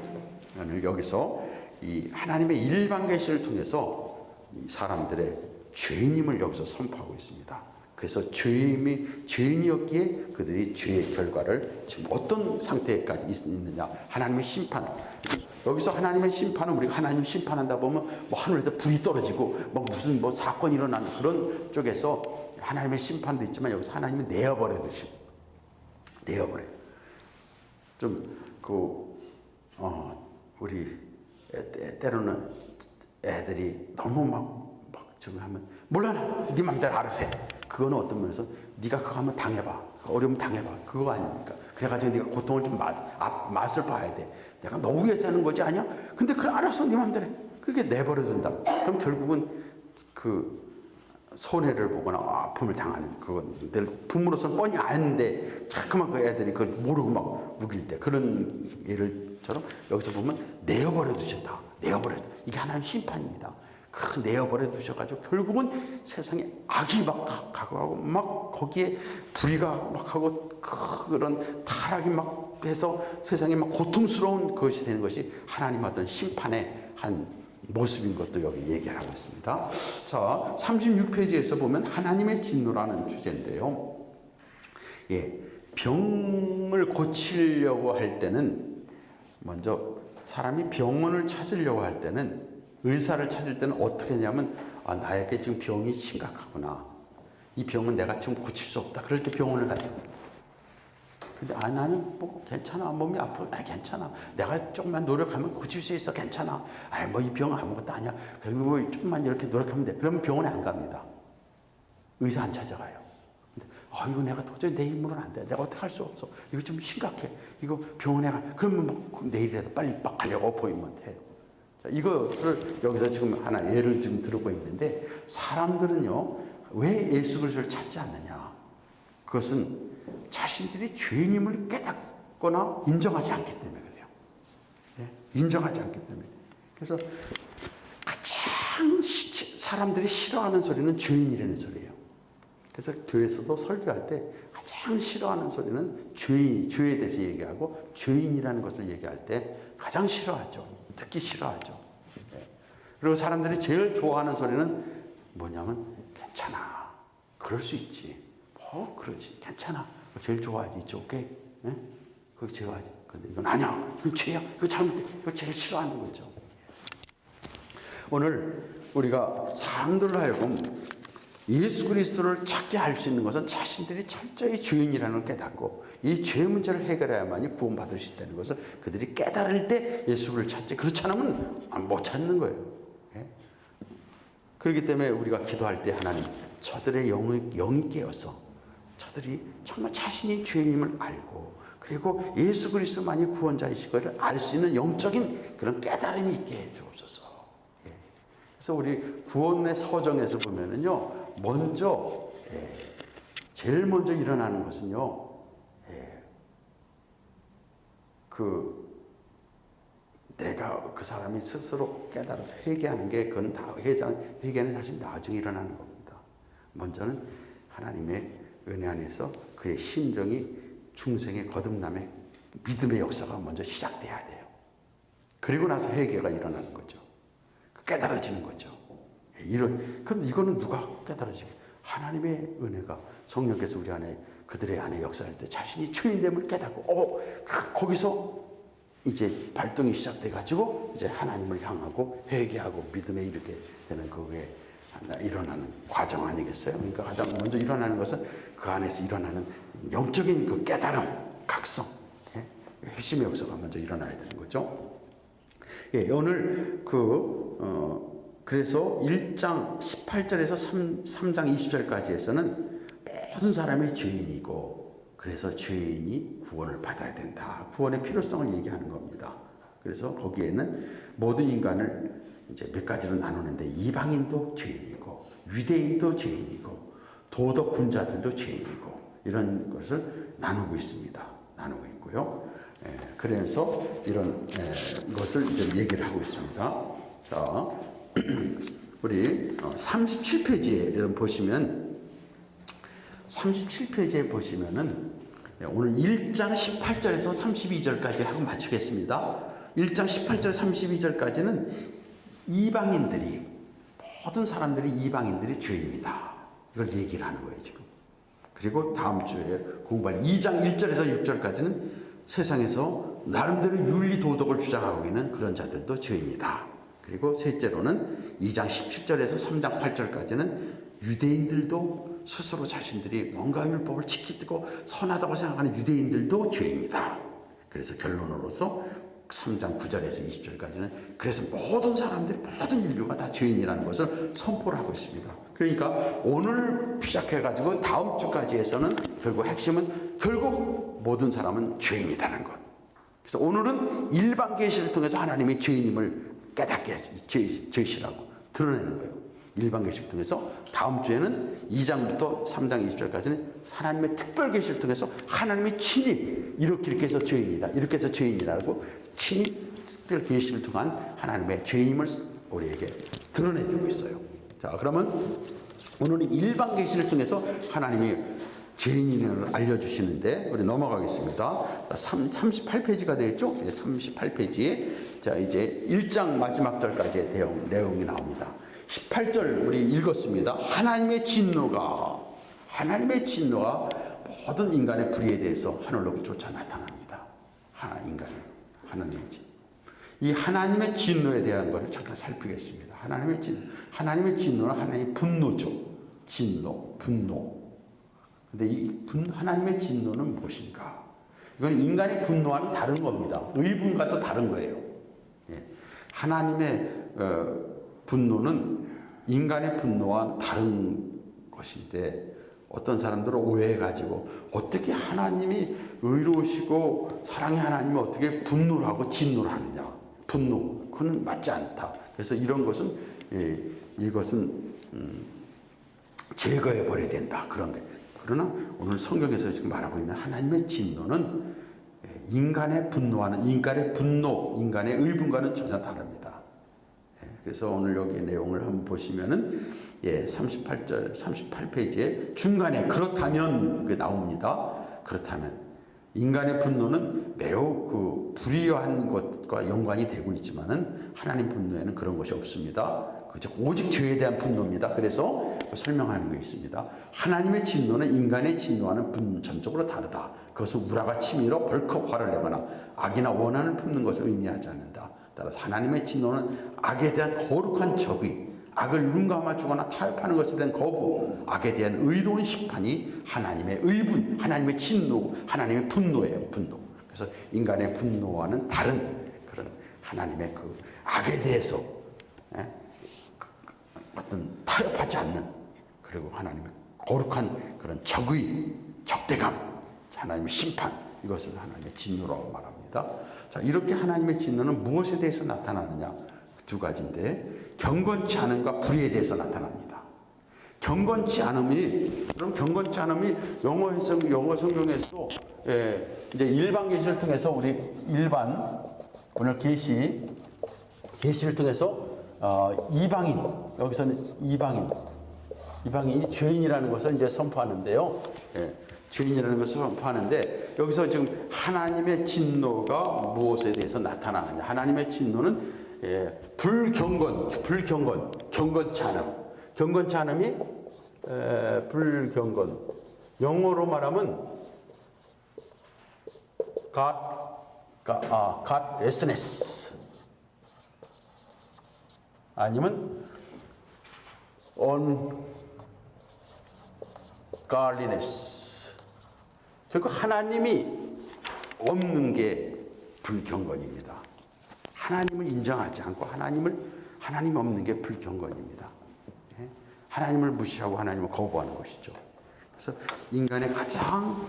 [SPEAKER 1] 오늘 여기서 이 하나님의 일반 계시를 통해서 이 사람들의 죄인임을 여기서 선포하고 있습니다. 그래서 죄인이었기에 그들이 죄의 결과를 지금 어떤 상태까지 있느냐. 하나님의 심판. 여기서 하나님의 심판은 우리가 하나님 심판한다 보면 뭐 하늘에서 불이 떨어지고 무슨 사건이 일어나는 그런 쪽에서 하나님의 심판도 있지만 여기서 하나님이 내어버려 두시고 내어버려. 우리 때로는 애들이 너무 막 저거 하면 몰라 네 맘대로 알아서 해. 그거는 어떤 면에서 네가 그거 한번 당해봐. 어려우면 당해봐. 그거 아닙니까? 그래가지고 네가 고통을 좀 맛을 봐야 돼. 내가 너 위해서 하는 거지 아니야? 근데 그래 알았어 네 맘대로 해. 그렇게 내버려둔다. 그럼 결국은 그 손해를 보거나 아픔을 당하는 그건 늘 부모로서는 뻔히 아는데 자꾸만 그 애들이 그걸 모르고 막 우길 때 그런 예를처럼 여기서 보면 내어버려 두셨다. 내어버려. 이게 하나님 심판입니다. 내어버려 두셔가지고 결국은 세상에 악이 막 가고 막 거기에 불의가 막 하고 그런 타락이 막 해서 세상에 막 고통스러운 것이 되는 것이 하나님 어떤 심판의 한 모습인 것도 여기 얘기하고 있습니다. 자, 36페이지에서 보면 하나님의 진노라는 주제인데요. 예, 병을 고치려고 할 때는 먼저 사람이 병원을 찾으려고 할 때는 의사를 찾을 때는 어떻게 하냐면 나에게 지금 병이 심각하구나. 이 병은 내가 지금 고칠 수 없다. 그럴 때 병원을 가요. 근데 나는 뭐 괜찮아. 몸이 아프고 괜찮아. 내가 조금만 노력하면 고칠 수 있어. 괜찮아. 이 병 아무것도 아니야. 그리고 뭐 조금만 이렇게 노력하면 돼. 그러면 병원에 안 갑니다. 의사 안 찾아가요. 근데 이거 내가 도저히 내 힘으로는 안 돼. 내가 어떻게 할 수 없어. 이거 좀 심각해. 이거 병원에 가. 그러면 내일이라도 빨리 막 가려고 어포인먼트 해요. 이것을 여기서 지금 하나 예를 지금 들고 있는데 사람들은요 왜 예수 그리스도를 찾지 않느냐? 그것은 자신들이 죄인임을 깨닫거나 인정하지 않기 때문에 그래요. 네? 인정하지 않기 때문에. 그래서 가장 사람들이 싫어하는 소리는 죄인이라는 소리예요. 그래서 교회에서도 설교할 때 가장 싫어하는 소리는 죄에 대해서 얘기하고 죄인이라는 것을 얘기할 때 가장 싫어하죠. 듣기 싫어하죠. 그리고 사람들이 제일 좋아하는 소리는 뭐냐면 괜찮아. 그럴 수 있지. 그러지. 괜찮아. 제일 좋아하지. 있죠. 오케이? 네? 그거 제일 좋아하지. 근데 이건 아니야. 이건 죄야. 이거 잘못돼. 이거 제일 싫어하는 거죠. 오늘 우리가 사람들로 하여금 예수 그리스도를 찾게 할 수 있는 것은 자신들이 철저히 죄인이라는 걸 깨닫고 이 죄 문제를 해결해야만이 구원받을 수 있다는 것을 그들이 깨달을 때 예수를 찾지. 그렇지 않으면 못 찾는 거예요. 예? 그렇기 때문에 우리가 기도할 때 하나님 저들의 영이 깨어서 저들이 정말 자신이 죄인임을 알고 그리고 예수 그리스도만이 구원자이신 것을 알 수 있는 영적인 그런 깨달음이 있게 해 주옵소서. 예. 그래서 우리 구원의 서정에서 보면은요, 먼저 제일 먼저 일어나는 것은요, 내가 그 사람이 스스로 깨달아서 회개하는 게 그건 다 회개는 사실 나중에 일어나는 겁니다. 먼저는 하나님의 은혜 안에서 그의 심정이 중생의 거듭남의 믿음의 역사가 먼저 시작돼야 돼요. 그리고 나서 회개가 일어나는 거죠. 깨달아지는 거죠. 그럼 이거는 누가 깨달아지고? 하나님의 은혜가 성령께서 우리 안에 그들의 안에 역사할 때 자신이 주인됨을 깨닫고 거기서 이제 발동이 시작돼가지고 이제 하나님을 향하고 회개하고 믿음에 이르게 되는 그게 일어나는 과정 아니겠어요? 그러니까 가장 먼저 일어나는 것은 그 안에서 일어나는 영적인 그 깨달음, 각성, 회심의 역사가 먼저 일어나야 되는 거죠. 오늘 그래서 1장 18절에서 3장 20절까지에서는 모든 사람이 죄인이고 그래서 죄인이 구원을 받아야 된다. 구원의 필요성을 얘기하는 겁니다. 그래서 거기에는 모든 인간을 이제 몇 가지로 나누는데 이방인도 죄인이고 유대인도 죄인이고 도덕 군자들도 죄인이고 이런 것을 나누고 있습니다. 나누고 있고요. 그래서 이런 것을 이제 얘기를 하고 있습니다. 자, 우리 37페이지에 이런 보시면 37페이지에 보시면은 오늘 1장 18절에서 32절까지 하고 마치겠습니다. 1장 18절 32절까지는 이방인들이 모든 사람들이 이방인들이 죄인이다. 이걸 얘기를 하는 거예요, 지금. 그리고 다음 주에 공부할 2장 1절에서 6절까지는 세상에서 나름대로 윤리 도덕을 주장하고 있는 그런 자들도 죄인이다. 그리고 셋째로는 2장 17절에서 3장 8절까지는 유대인들도 스스로 자신들이 뭔가 율법을 지키고 선하다고 생각하는 유대인들도 죄인이다. 그래서 결론으로서 3장 9절에서 20절까지는 그래서 모든 사람들이 모든 인류가 다 죄인이라는 것을 선포를 하고 있습니다. 그러니까 오늘 시작해가지고 다음 주까지 해서는 결국 핵심은 결국 모든 사람은 죄인이라는 것. 그래서 오늘은 일반 계시를 통해서 하나님의 죄인임을 깨닫게 죄시라고 드러내는 거예요. 일반 계시를 통해서 다음 주에는 2장부터 3장 20절까지는 하나님의 특별 계시를 통해서 하나님의 친히 이렇게 해서 죄인이다. 이렇게 해서 죄인이라고 친히 특별 계시를 통한 하나님의 죄인임을 우리에게 드러내주고 있어요. 자, 그러면 오늘은 일반 계시를 통해서 하나님이 죄인임을 알려주시는데 우리 넘어가겠습니다. 38페이지가 되겠죠? 38페이지에 자 이제 1장 마지막 절까지의 내용이 나옵니다. 18절 우리 읽었습니다. 하나님의 진노가 모든 인간의 불의에 대해서 하늘로부터 나타납니다. 하나님의 진노. 이 하나님의 진노에 대한 것을 잠깐 살피겠습니다. 하나님의 진노는 하나님의 분노죠. 분노. 근데 하나님의 진노는 무엇인가? 이건 인간의 분노와는 다른 겁니다. 의분과 또 다른 거예요. 하나님의 분노는 인간의 분노와 다른 것인데 어떤 사람들은 오해해가지고 어떻게 하나님이 의로우시고 사랑의 하나님이 어떻게 분노를 하고 진노를 하느냐. 분노. 그건 맞지 않다. 그래서 이런 것은 이것은 제거해버려야 된다. 그런 게. 그러나 오늘 성경에서 지금 말하고 있는 하나님의 진노는 인간의 분노와는 인간의 의분과는 전혀 다릅니다. 그래서 오늘 여기 내용을 한번 보시면은 38페이지에 중간에 그렇다면 나옵니다. 그렇다면 인간의 분노는 매우 불의한 것과 연관이 되고 있지만은 하나님 분노에는 그런 것이 없습니다. 오직 죄에 대한 분노입니다. 그래서 설명하는 게 있습니다. 하나님의 진노는 인간의 진노와는 전적으로 다르다. 그것은 우라가 치밀어 벌컥 화를 내거나 악이나 원한을 품는 것을 의미하지 않는다. 따라서 하나님의 진노는 악에 대한 거룩한 적의, 악을 눈감아 주거나 타협하는 것에 대한 거부, 악에 대한 의로운 심판이 하나님의 의분, 하나님의 진노, 하나님의 분노예요. 분노. 그래서 인간의 분노와는 다른 그런 하나님의 그 악에 대해서 어떤 타협하지 않는, 그리고 하나님의 거룩한 그런 적의 적대감, 하나님의 심판, 이것을 하나님의 진노라고 말합니다. 자, 이렇게 하나님의 진노는 무엇에 대해서 나타나느냐? 두 가지인데, 경건치 않음과 불의에 대해서 나타납니다. 경건치 않음이, 그럼 경건치 않음이 영어 성경에서도 이제 일반 계시를 통해서 우리 오늘 계시를 통해서 이방인, 여기서는 이방인이 죄인이라는 것을 이제 선포하는데요. 죄인이라는 것을 선포하는데, 여기서 지금 하나님의 진노가 무엇에 대해서 나타나느냐? 하나님의 진노는 경건치 않음. 경건치 않음이 영어로 말하면 godlessness, 아니면 ungodliness. 결국 하나님이 없는 게 불경건입니다. 하나님을 인정하지 않고 하나님 없는 게 불경건입니다. 하나님을 무시하고 하나님을 거부하는 것이죠. 그래서 인간의 가장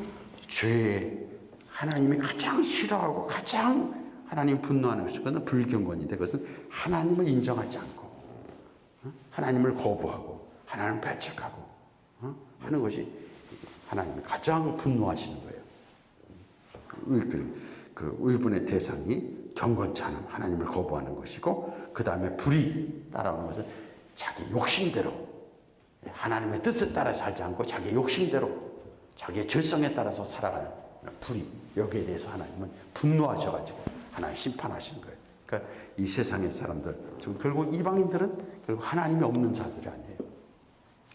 [SPEAKER 1] 하나님이 가장 싫어하고 가장 하나님 분노하는 것이, 그것은 불경건인데, 그것은 하나님을 인정하지 않고 하나님을 거부하고 하나님을 배척하고 하는 것이 하나님이 가장 분노하시는 거예요. 그 의분의 대상이 경건치 않음, 하나님을 거부하는 것이고, 그 다음에 불의 따라오는 것은 자기 욕심대로, 하나님의 뜻에 따라 살지 않고 자기 욕심대로, 자기의 죄성에 따라서 살아가는 불의, 여기에 대해서 하나님은 분노하셔가지고 하나님 심판하시는 거예요. 그러니까 이 세상의 사람들, 결국 이방인들은 결국 하나님이 없는 자들이 아니에요.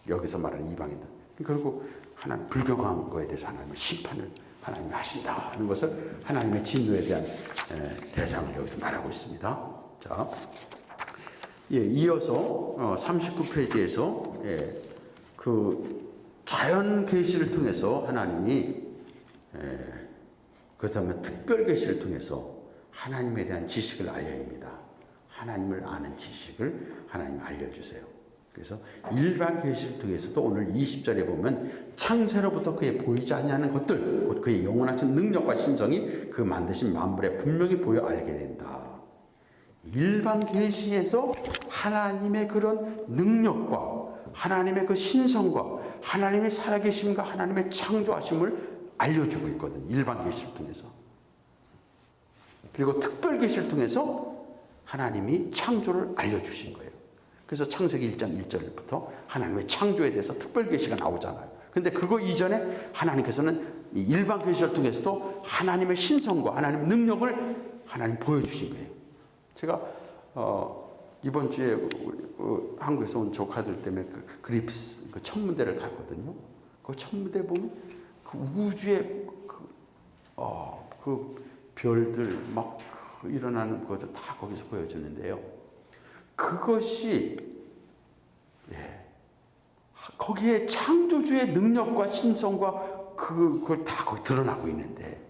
[SPEAKER 1] 여기서 말하는 이방인들, 결국 하나님 불경한 거에 대해서 하나님의 심판을 하나님이 하신다 하는 것을, 하나님의 진노에 대한 대상을 여기서 말하고 있습니다. 자, 이어서 39페이지에서 그 자연 계시를 통해서 하나님이, 그렇다면 특별 계시를 통해서 하나님에 대한 지식을 알려야 합니다. 하나님을 아는 지식을 하나님 알려주세요. 그래서 일반 계시를 통해서도 오늘 20절에 보면 창세로부터 그의 보이지 아니하는 것들, 곧 그의 영원하신 능력과 신성이 그 만드신 만물에 분명히 보여 알게 된다. 일반 계시에서 하나님의 그런 능력과 하나님의 그 신성과 하나님의 살아계심과 하나님의 창조하심을 알려주고 있거든요. 일반 계시를 통해서. 그리고 특별 계시를 통해서 하나님이 창조를 알려주신 거예요. 그래서 창세기 1장 1절부터 하나님의 창조에 대해서 특별 계시가 나오잖아요. 근데 그거 이전에 하나님께서는 일반 계시를 통해서도 하나님의 신성과 하나님의 능력을 하나님 보여주신 거예요. 제가 이번 주에 한국에서 온 조카들 때문에 그리프스 그 천문대를 갔거든요. 그 천문대 보면 그 우주의 그 별들 막 일어나는 것도 다 거기서 보여주는데요. 그것이 거기에 창조주의 능력과 신성과 그걸 다 거기 드러나고 있는데,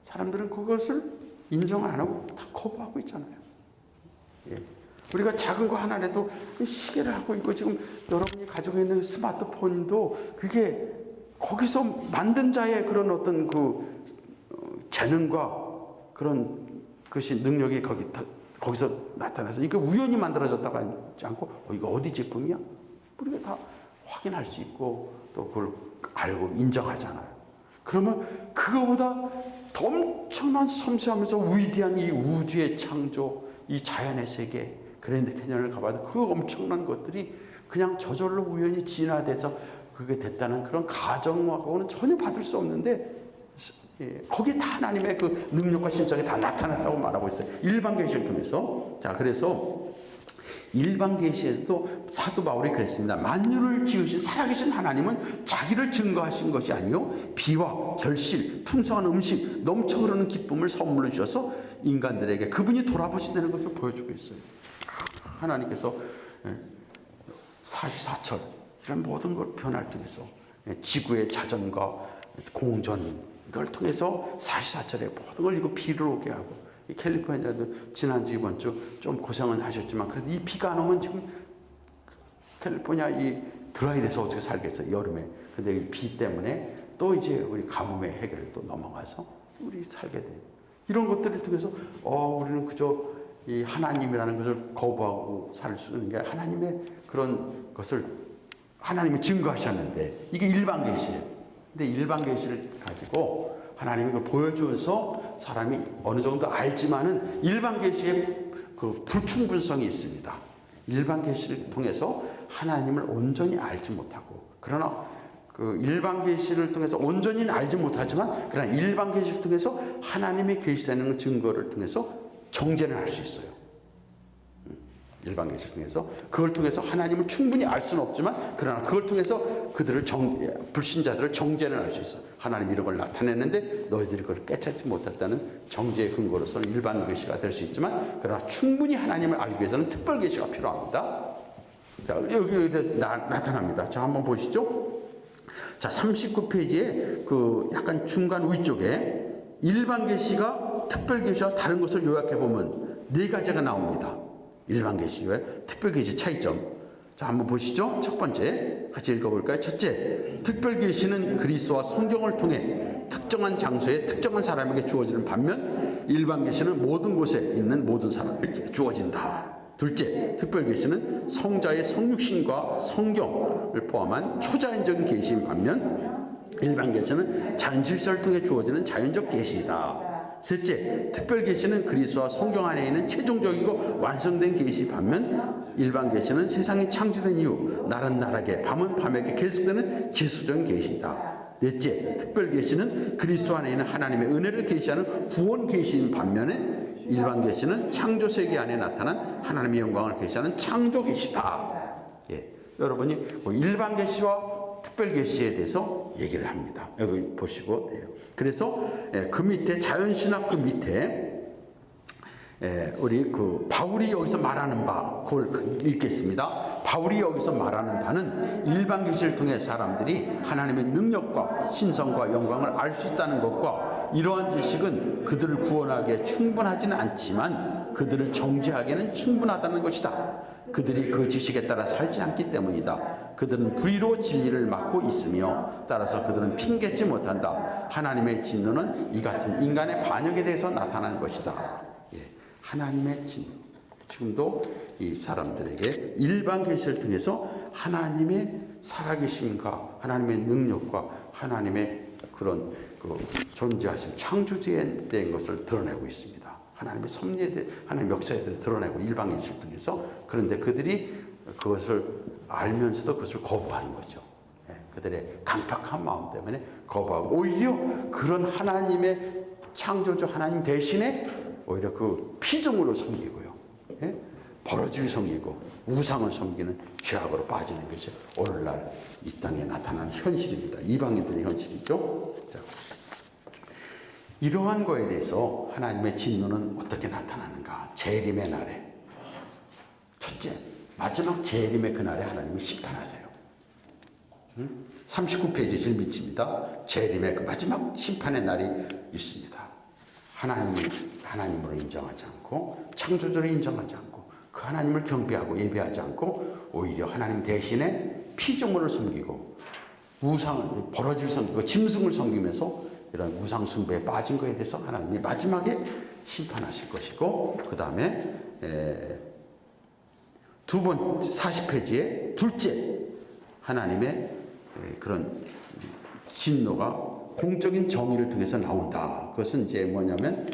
[SPEAKER 1] 사람들은 그것을 인정 안 하고 다 거부하고 있잖아요. 우리가 작은 거 하나라도 시계를 하고 있고, 지금 여러분이 가지고 있는 스마트폰도 그게 거기서 만든 자의 그런 어떤 그 재능과 그런 것이 능력이 거기서 나타나서 이게 우연히 만들어졌다가 하지 않고 이거 어디 제품이야? 우리가 다 확인할 수 있고 또 그걸 알고 인정하잖아요. 그러면 그거보다 더 엄청난 섬세하면서 위대한 이 우주의 창조, 이 자연의 세계, 그랜드 캐년을 가봐도 그 엄청난 것들이 그냥 저절로 우연히 진화돼서 그게 됐다는 그런 가정하고는 전혀 받을 수 없는데, 거기에 다 하나님의 그 능력과 신성이 다 나타났다고 말하고 있어요. 일반 계시를 통해서. 자, 그래서 일반 계시에서도 사도 바울이 그랬습니다. 만유를 지으신 살아계신 하나님은 자기를 증거하신 것이 아니요 비와 결실, 풍성한 음식, 넘쳐 흐르는 기쁨을 선물로 주셔서 인간들에게 그분이 돌아보신다는 것을 보여주고 있어요. 하나님께서 사시사철 이런 모든 걸 변화를 통해서 지구의 자전과 공전, 이걸 통해서 사시사철의 모든 걸 이거 비를 오게 하고, 이 캘리포니아도 지난주 이번 주 좀 고생은 하셨지만 그래도 이 비가 안 오면 지금 캘리포니아 이 드라이돼서 어떻게 살겠어 여름에. 근데 이 비 때문에 또 이제 우리 가뭄의 해결을 또 넘어가서 우리 살게 돼. 이런 것들을 통해서 우리는 그저 이 하나님이라는 것을 거부하고 살 수 있는 게 하나님의 그런 것을 하나님이 증거하셨는데 이게 일반 계시예요. 근데 일반 계시를 가지고 하나님이 그걸 보여주어서 사람이 어느 정도 알지만은 일반 계시의 그 불충분성이 있습니다. 일반 계시를 통해서 하나님을 온전히 알지 못하고, 그러나 그 일반 계시를 통해서 온전히 알지 못하지만 그러나 일반 계시를 통해서 하나님의 계시되는 증거를 통해서 정죄를 할 수 있어요. 일반 계시를 통해서 그걸 통해서 하나님을 충분히 알 수는 없지만 그러나 그걸 통해서 그들을 불신자들을 정죄를 할 수 있어. 하나님이 이런 걸 나타냈는데 너희들이 그걸 깨닫지 못했다는 정죄의 근거로서는 일반 계시가 될 수 있지만 그러나 충분히 하나님을 알기 위해서는 특별 계시가 필요합니다. 자, 여기 나타납니다. 자, 한번 보시죠. 자, 39페이지에 그 약간 중간 위쪽에 일반 계시가 특별 계시와 다른 것을 요약해 보면 네 가지가 나옵니다. 일반 계시와 특별 계시 차이점. 자, 한번 보시죠. 첫 번째 같이 읽어볼까요? 첫째, 특별 계시는 그리스도와 성경을 통해 특정한 장소에 특정한 사람에게 주어지는 반면 일반 계시는 모든 곳에 있는 모든 사람에게 주어진다. 둘째, 특별 계시는 성자의 성육신과 성경을 포함한 초자연적인 계시인 반면 일반 계시는 자연질서를 통해 주어지는 자연적 계시이다. 셋째, 특별 계시는 그리스도와 성경 안에 있는 최종적이고 완성된 계시 반면 일반 계시는 세상이 창조된 이후 날은 날에게 밤은 밤에게 계속되는 지수적인 계시이다. 넷째, 특별 계시는 그리스도 안에 있는 하나님의 은혜를 계시하는 구원 계시인 반면에 일반 계시는 창조 세계 안에 나타난 하나님의 영광을 계시하는 창조 계시다. 예, 여러분이 뭐 일반 계시와 특별 계시에 대해서 얘기를 합니다. 여기 보시고 돼요. 그래서 그 밑에 자연신학 그 밑에 우리 그 바울이 여기서 말하는 바 그걸 읽겠습니다. 바울이 여기서 말하는 바는 일반 계시를 통해 사람들이 하나님의 능력과 신성과 영광을 알 수 있다는 것과 이러한 지식은 그들을 구원하기에 충분하지는 않지만 그들을 정죄하기에는 충분하다는 것이다. 그들이 그 지식에 따라 살지 않기 때문이다. 그들은 불의로 진리를 막고 있으며 따라서 그들은 핑계지 못한다. 하나님의 진노는 이 같은 인간의 반역에 대해서 나타나는 것이다. 예, 하나님의 진노. 지금도 이 사람들에게 일반 계시를 통해서 하나님의 살아계심과 하나님의 능력과 하나님의 그런 그 존재하심, 창조주에 대한 것을 드러내고 있습니다. 하나님의 섭리에 대해, 하나님의 역사에 대해 드러내고 일반 계시를 통해서. 그런데 그들이 그것을 알면서도 그것을 거부하는 거죠. 예, 그들의 강팍한 마음 때문에 거부하고 오히려 그런 하나님의 창조주 하나님 대신에 오히려 그 피조물을 섬기고요. 예? 버러지를 섬기고 우상을 섬기는 죄악으로 빠지는 것이 오늘날 이 땅에 나타나는 현실입니다. 이방인들의 현실이죠. 자, 이러한 거에 대해서 하나님의 진노는 어떻게 나타나는가? 재림의 날에, 첫째, 마지막 재림의 그날에 하나님이 심판하세요. 39페이지 제일 밑입니다. 재림의 그 마지막 심판의 날이 있습니다. 하나님으로 인정하지 않고 창조주를 인정하지 않고 그 하나님을 경배하고 예배하지 않고 오히려 하나님 대신에 피조물을 섬기고 우상을, 버러지를 섬기고 짐승을 섬기면서 이런 우상 숭배에 빠진 것에 대해서 하나님이 마지막에 심판하실 것이고, 그 다음에 두 번째 40페이지에 둘째 하나님의 그런 진노가 공적인 정의를 통해서 나온다. 그것은 이제 뭐냐면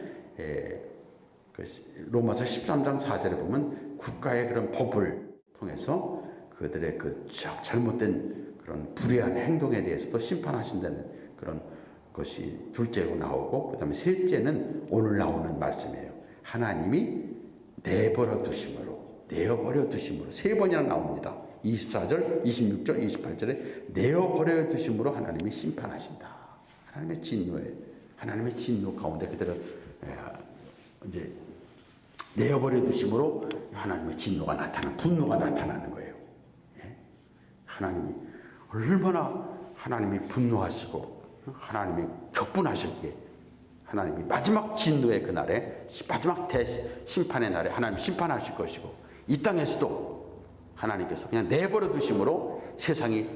[SPEAKER 1] 로마서 13장 4절에 보면 국가의 그런 법을 통해서 그들의 그 잘못된 그런 불의한 행동에 대해서도 심판하신다는 그런 것이 둘째로 나오고, 그 다음에 셋째는 오늘 나오는 말씀이에요. 하나님이 내버려 두심으로 세 번이나 나옵니다. 24절, 26절, 28절에 내어버려 두심으로 하나님이 심판하신다. 하나님의 진노 가운데 그대로 이제 내어버려 두심으로 하나님의 진노가 분노가 나타나는 거예요. 예? 하나님이 얼마나 하나님이 분노하시고 하나님이 격분하셨기에 하나님이 마지막 진노의 그날에 마지막 심판의 날에 하나님이 심판하실 것이고, 이 땅에서도 하나님께서 그냥 내버려 두심으로 세상이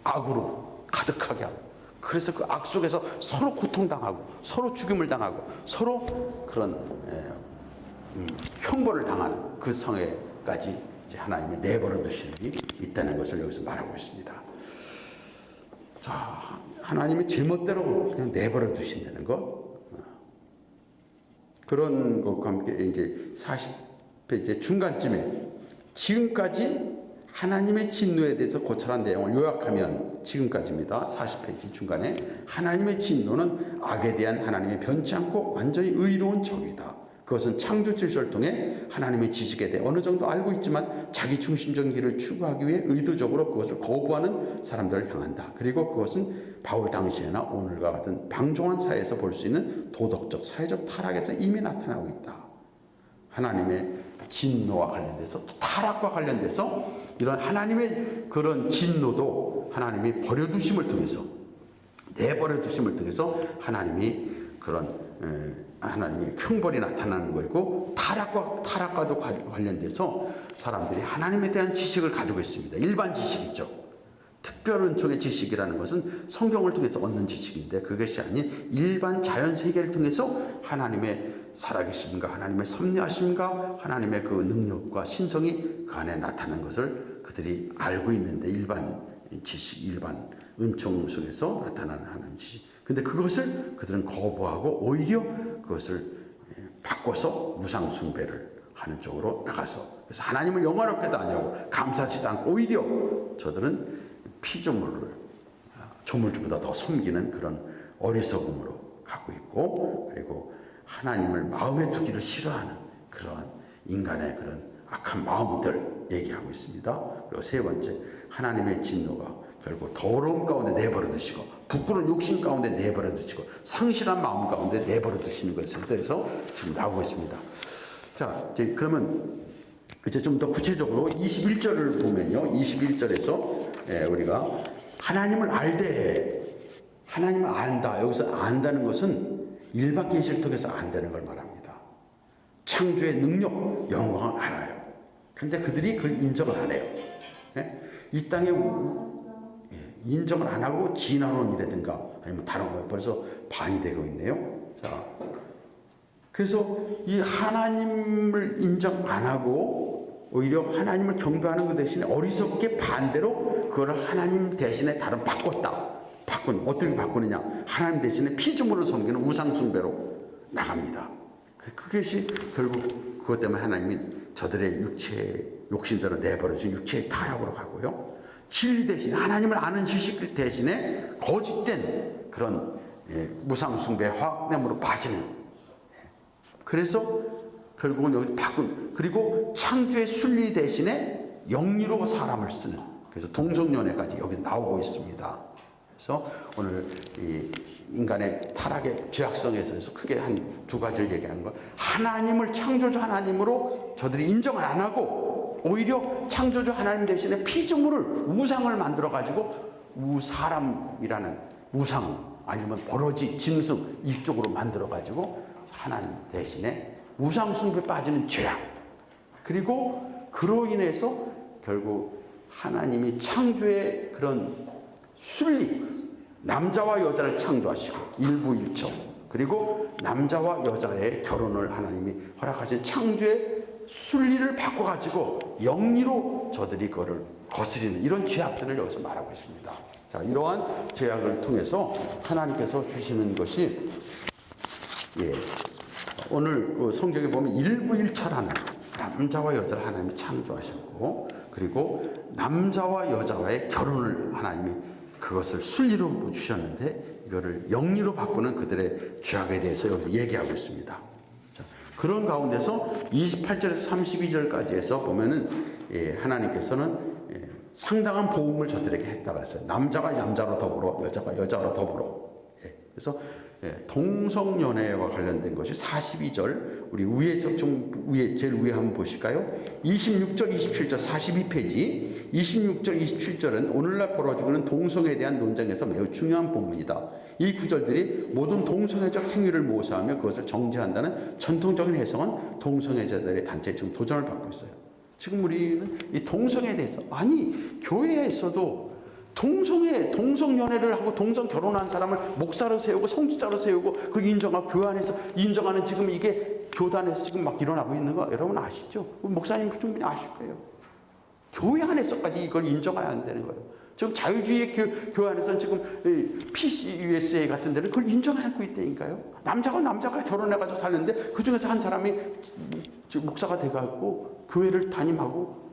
[SPEAKER 1] 악으로 가득하게 하고, 그래서 그 악 속에서 서로 고통당하고 서로 죽임을 당하고 서로 그런 형벌을 당하는 그 성에까지 이제 하나님이 내버려 두시는 일이 있다는 것을 여기서 말하고 있습니다. 자, 하나님이 제멋대로 그냥 내버려 두신다는 것, 그런 것과 함께 이제 40페이지 중간쯤에 지금까지 하나님의 진노에 대해서 고찰한 내용을 요약하면 지금까지입니다. 40페이지 중간에 하나님의 진노는 악에 대한 하나님의 변치 않고 완전히 의로운 적이다. 그것은 창조 질서를 통해 하나님의 지식에 대해 어느 정도 알고 있지만 자기 중심적인 길을 추구하기 위해 의도적으로 그것을 거부하는 사람들을 향한다. 그리고 그것은 바울 당시에나 오늘과 같은 방종한 사회에서 볼 수 있는 도덕적, 사회적 타락에서 이미 나타나고 있다. 하나님의 진노와 관련돼서, 또 타락과 관련돼서 이런 하나님의 그런 진노도 하나님이 버려두심을 통해서, 내버려두심을 통해서 하나님이 그런 하나님의 형벌이 나타나는 거고, 타락과도 관련돼서 사람들이 하나님에 대한 지식을 가지고 있습니다. 일반 지식이죠. 특별 은총의 지식이라는 것은 성경을 통해서 얻는 지식인데, 그것이 아닌 일반 자연 세계를 통해서 하나님의 살아계심과 하나님의 섭리하심과 하나님의 그 능력과 신성이 그 안에 나타나는 것을 그들이 알고 있는데, 일반 지식, 일반 은총 속에서 나타나는 하나님 지식. 근데 그것을 그들은 거부하고 오히려 그것을 바꿔서 우상 숭배를 하는 쪽으로 나가서, 그래서 하나님을 영원롭게도 아니하고 감사하지도 않고 오히려 저들은 피조물을 조물주보다 더 섬기는 그런 어리석음으로 가고 있고, 그리고 하나님을 마음에 두기를 싫어하는 그러한 인간의 그런 악한 마음들 얘기하고 있습니다. 그리고 세 번째, 하나님의 진노가 결국 더러움 가운데 내버려 두시고 부끄러운 욕심 가운데 내버려 두시고 상실한 마음 가운데 내버려 두시는 것에 대해서 지금 나오고 있습니다. 자, 이제 그러면 이제 좀 더 구체적으로 21절을 보면요, 21절에서 우리가 하나님을 알되, 하나님을 안다, 여기서 안다는 것은 일반 계시를 통해서 안다는 걸 말합니다. 창조의 능력, 영광을 알아요. 그런데 그들이 그걸 인정을 안 해요. 이 땅에 인정을 안 하고 진화론이라든가 아니면 다른 거 벌써 반이 되고 있네요. 자, 그래서 이 하나님을 인정 안 하고 오히려 하나님을 경배하는 것 대신에 어리석게 반대로 그걸 하나님 대신에 다른 바꿨다. 어떻게 바꾸느냐? 하나님 대신에 피조물을 섬기는 우상 숭배로 나갑니다. 그것이 결국 그것 때문에 하나님이 저들의 육체의 욕심대로 내버려진 육체의 타락으로 가고요. 진리 대신에 하나님을 아는 지식 대신에 거짓된 그런 우상 숭배 화학냄으로 빠지는. 그래서 결국은 여기 그리고 창조의 순리 대신에 영리로 사람을 쓰는, 그래서 동성연애까지 여기 나오고 있습니다. 그래서 오늘 이 인간의 타락의 죄악성에 있어서 크게 한 두 가지를 얘기하는 거, 하나님을 창조주 하나님으로 저들이 인정을 안 하고 오히려 창조주 하나님 대신에 피조물을, 우상을 만들어 가지고 사람이라는 우상 아니면 버러지, 짐승 이쪽으로 만들어 가지고 하나님 대신에 우상 숭배에 빠지는 죄악. 그리고 그로 인해서 결국 하나님이 창조의 그런 순리, 남자와 여자를 창조하시고 일부일처, 그리고 남자와 여자의 결혼을 하나님이 허락하신 창조의 순리를 바꿔가지고 영리로 저들이 그거를 거스리는 이런 죄악들을 여기서 말하고 있습니다. 자, 이러한 죄악을 통해서 하나님께서 주시는 것이, 오늘 그 성경에 보면 일부일처라는, 남자와 여자를 하나님이 창조하셨고, 그리고 남자와 여자와의 결혼을 하나님이 그것을 순리로 주셨는데 이거를 영리로 바꾸는 그들의 죄악에 대해서 여기 얘기하고 있습니다. 자, 그런 가운데서 28절에서 32절까지 해서 보면은 하나님께서는 상당한 보응을 저들에게 했다고 했어요. 남자가 남자로 더불어, 여자가 여자로 더불어. 그래서 동성연애와 관련된 것이 42절, 우리 위에서 좀 제일 위에 한번 보실까요? 26절, 27절, 42페이지 26절, 27절은 오늘날 벌어지고 있는 동성에 대한 논쟁에서 매우 중요한 본문이다. 이 구절들이 모든 동성애적 행위를 모사하며 그것을 정죄한다는 전통적인 해석은 동성애자들의 단체에 지금 도전을 받고 있어요. 지금 우리는 이 동성애에 대해서, 아니 교회에서도 동성연애를 하고 동성 결혼한 사람을 목사로 세우고 성직자로 세우고 그 인정하고 교회 안에서 인정하는 지금 이게 교단에서 지금 막 일어나고 있는 거 여러분 아시죠? 목사님 충분히 아실 거예요. 교회 안에서까지 이걸 인정해야 안 되는 거예요. 지금 자유주의 교회 안에서는 지금 PCUSA 같은 데는 그걸 인정하고 있다니까요. 남자가 결혼해가지고 사는데 그 중에서 한 사람이 목사가 돼가지고 교회를 담임하고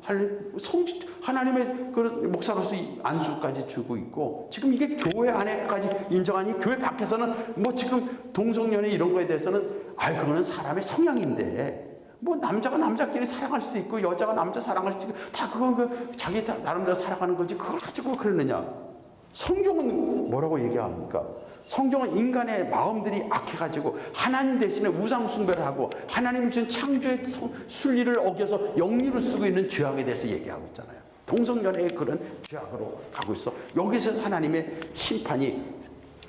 [SPEAKER 1] 하나님의 그 목사로서 안수까지 주고 있고, 지금 이게 교회 안에까지 인정하니 교회 밖에서는 뭐 지금 동성연애 이런 거에 대해서는 그거는 사람의 성향인데 뭐 남자가 남자끼리 사랑할 수 있고 여자가 남자 사랑할 수 있고 다 그거 자기 나름대로 살아가는 거지 그걸 가지고 그러느냐. 성경은 뭐라고 얘기합니까? 성경은 인간의 마음들이 악해가지고 하나님 대신에 우상 숭배를 하고 하나님 주신 창조의 순리를 어겨서 영리로 쓰고 있는 죄악에 대해서 얘기하고 있잖아요. 동성연애의 그런 죄악으로 가고 있어. 여기서 하나님의 심판이,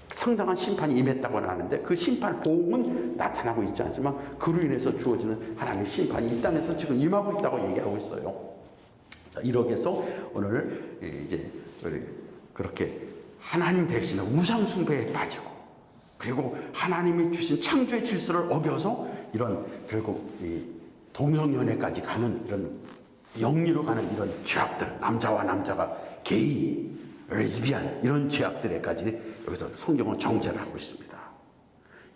[SPEAKER 1] 상당한 심판이 임했다고 하는데 그 심판 보응은 나타나고 있지 않지만 그로 인해서 주어지는 하나님의 심판이 이 땅에서 지금 임하고 있다고 얘기하고 있어요. 자, 이렇게 해서 오늘 이제 그렇게 하나님 대신에 우상 숭배에 빠지고, 그리고 하나님이 주신 창조의 질서를 어겨서 이런 결국 이 동성연애까지 가는 이런 영리로 가는 이런 죄악들, 남자와 남자가 게이, 레즈비안 이런 죄악들에까지 여기서 성경은 정죄를 하고 있습니다.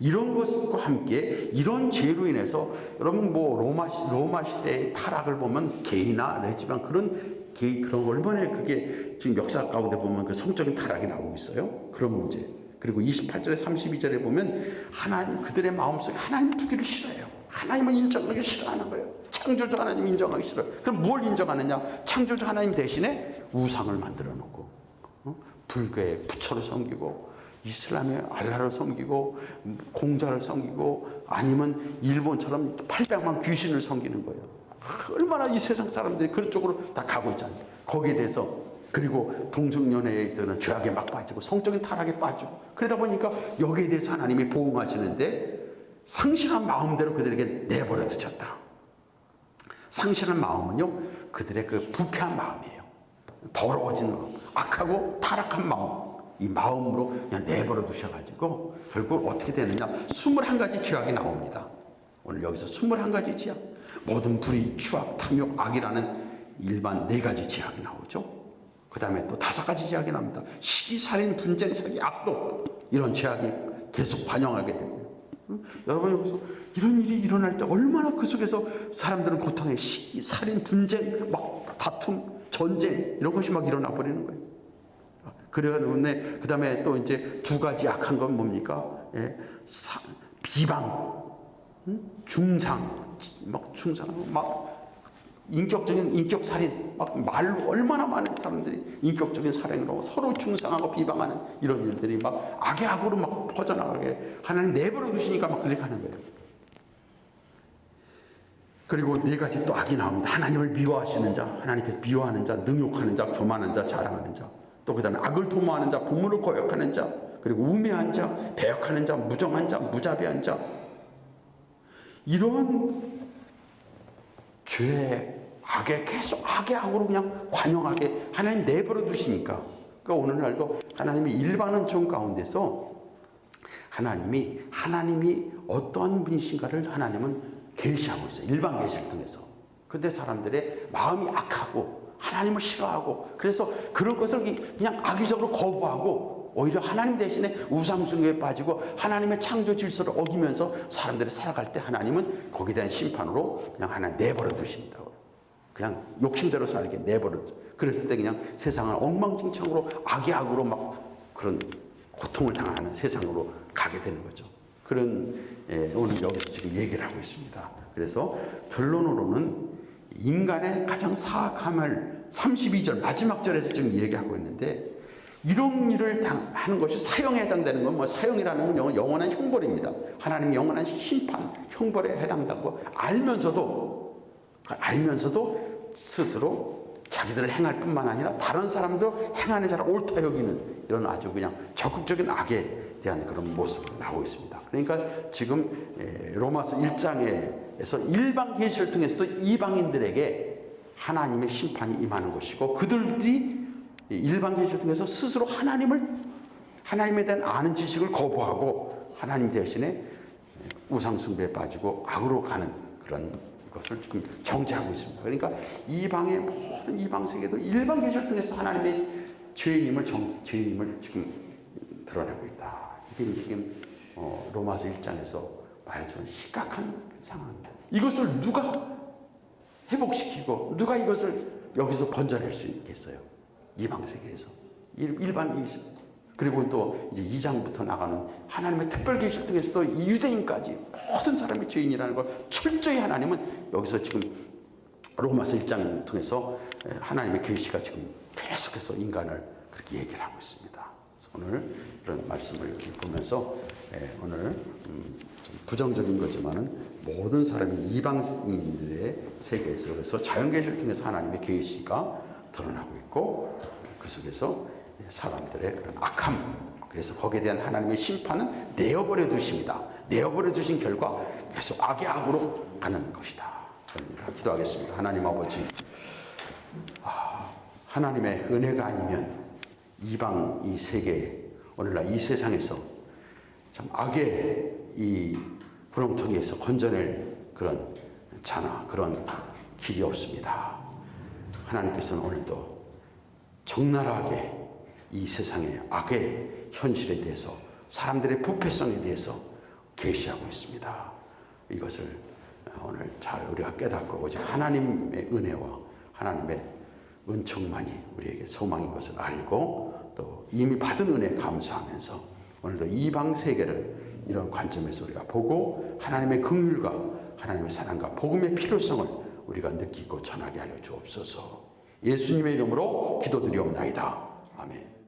[SPEAKER 1] 이런 것과 함께 이런 죄로 인해서 여러분 뭐 로마 시대의 타락을 보면 게이나 레즈비안 그런 얼마나 그게 지금 역사 가운데 보면 그 성적인 타락이 나오고 있어요. 그런 문제. 그리고 28절에 32절에 보면 하나님 그들의 마음속에 하나님 두기를 싫어해요. 하나님을 인정하기 싫어하는 거예요. 창조주 하나님 인정하기 싫어요. 그럼 뭘 인정하느냐? 창조주 하나님 대신에 우상을 만들어 놓고 불교의 부처를 섬기고 이슬람의 알라를 섬기고 공자를 섬기고 아니면 일본처럼 800만 귀신을 섬기는 거예요. 얼마나 이 세상 사람들이 그런 쪽으로 다 가고 있잖아요. 거기에 대해서, 그리고 동성연애에 드는 죄악에 막 빠지고 성적인 타락에 빠지고, 그러다 보니까 여기에 대해서 하나님이 보응하시는데 상실한 마음대로 그들에게 내버려 두셨다. 상실한 마음은요, 그들의 그 부패한 마음이에요. 더러워진 마음, 악하고 타락한 마음, 이 마음으로 그냥 내버려 두셔가지고 결국 어떻게 되느냐, 21가지 죄악이 나옵니다. 오늘 여기서 21가지 죄악, 모든 불의, 추악, 탐욕, 악이라는 일반 4가지 죄악이 나오죠. 그 다음에 또 5가지 죄악이 납니다. 시기, 살인, 분쟁, 사기, 악독, 이런 죄악이 계속 반영하게 되고요. 여러분 여기서 이런 일이 일어날 때 얼마나 그 속에서 사람들은 고통에 시기, 살인, 분쟁, 막 다툼, 전쟁 이런 것이 막 일어나 버리는 거예요. 그래가지고 그 다음에 또 이제 2가지 악한 건 뭡니까? 비방, 중상, 인격적인 인격 살인, 막 말로 얼마나 많은 사람들이 인격적인 살인을 하고 서로 중상하고 비방하는 이런 일들이 막 악의 악으로 막 퍼져나가게 하나님 내버려 두시니까 막 그렇게 하는 거예요. 그리고 4가지 또 악이 나옵니다. 하나님을 미워하시는 자, 하나님께서 미워하는 자, 능욕하는 자, 교만하는 자, 자랑하는 자, 또 그 다음에 악을 도모하는 자, 부모를 거역하는 자, 그리고 우매한 자, 배역하는 자, 무정한 자, 무자비한 자, 이런 죄, 악에 계속 악의 악으로 그냥 관용하게 하나님 내버려 두시니까, 그러니까 오늘날도 하나님이 일반은 종 가운데서 하나님이 어떠한 분이신가를 하나님은 계시하고 있어요. 일반 계시를 통해서. 근데 사람들의 마음이 악하고 하나님을 싫어하고, 그래서 그런 것을 그냥 악의적으로 거부하고 오히려 하나님 대신에 우상숭배에 빠지고 하나님의 창조 질서를 어기면서 사람들이 살아갈 때 하나님은 거기에 대한 심판으로 그냥 하나 내버려 두신다고. 그냥 욕심대로 살게 내버려 두. 그랬을 때 그냥 세상을 엉망진창으로 악의 악으로 막 그런 고통을 당하는 세상으로 가게 되는 거죠. 그런 오늘 여기서 지금 얘기를 하고 있습니다. 그래서 결론으로는 인간의 가장 사악함을 32절 마지막 절에서 지금 얘기하고 있는데, 이런 일을 하는 것이 사형에 해당되는 건, 뭐 사형이라는 건 영원한 형벌입니다. 하나님의 영원한 심판, 형벌에 해당되고 알면서도 스스로 자기들을 행할 뿐만 아니라 다른 사람도 행하는 자를 옳다 여기는 이런 아주 그냥 적극적인 악에 대한 그런 모습이 나오고 있습니다. 그러니까 지금 로마서 1장에서 일반 계시를 통해서도 이방인들에게 하나님의 심판이 임하는 것이고, 그들이 일반 계시를 통해서 스스로 하나님에 대한 아는 지식을 거부하고 하나님 대신에 우상 숭배에 빠지고 악으로 가는 그런 것을 지금 정죄하고 있습니다. 그러니까 이방의 모든 이방 세계도 일반 계시를 통해서 하나님의 죄인임을 지금 드러내고 있다. 이게 지금 로마서 1장에서 말해주는 심각한 상황입니다. 이것을 누가 회복시키고 누가 이것을 여기서 번져낼 수 있겠어요? 이방 세계에서 일반. 그리고 또 이제 2장부터 나가는 하나님의 특별 계시를 통해서도 이 유대인까지 모든 사람이 죄인이라는 걸 철저히 하나님은 여기서 지금 로마서 1장을 통해서 하나님의 계시가 지금 계속해서 인간을 그렇게 얘기를 하고 있습니다. 그래서 오늘 이런 말씀을 보면서 오늘 좀 부정적인 거지만은 모든 사람이 이방인들의 세계에서 그래서 자연 계시를 통해서 하나님의 계시가 드러나고 있고, 그 속에서 사람들의 그런 악함, 그래서 거기에 대한 하나님의 심판은 내어버려 두십니다. 내어버려 두신 결과 계속 악의 악으로 가는 것이다. 기도하겠습니다. 하나님 아버지, 하나님의 은혜가 아니면 이방 이 세계, 오늘날 이 세상에서 참 악의 이 구렁텅이에서 건져낼 그런 자나 그런 길이 없습니다. 하나님께서는 오늘도 적나라하게 이 세상의 악의 현실에 대해서, 사람들의 부패성에 대해서 계시하고 있습니다. 이것을 오늘 잘 우리가 깨닫고 오직 하나님의 은혜와 하나님의 은총만이 우리에게 소망인 것을 알고, 또 이미 받은 은혜에 감사하면서 오늘도 이방 세계를 이런 관점에서 우리가 보고 하나님의 긍휼과 하나님의 사랑과 복음의 필요성을 우리가 느끼고 전하게 하여 주옵소서. 예수님의 이름으로 기도드리옵나이다. 아멘.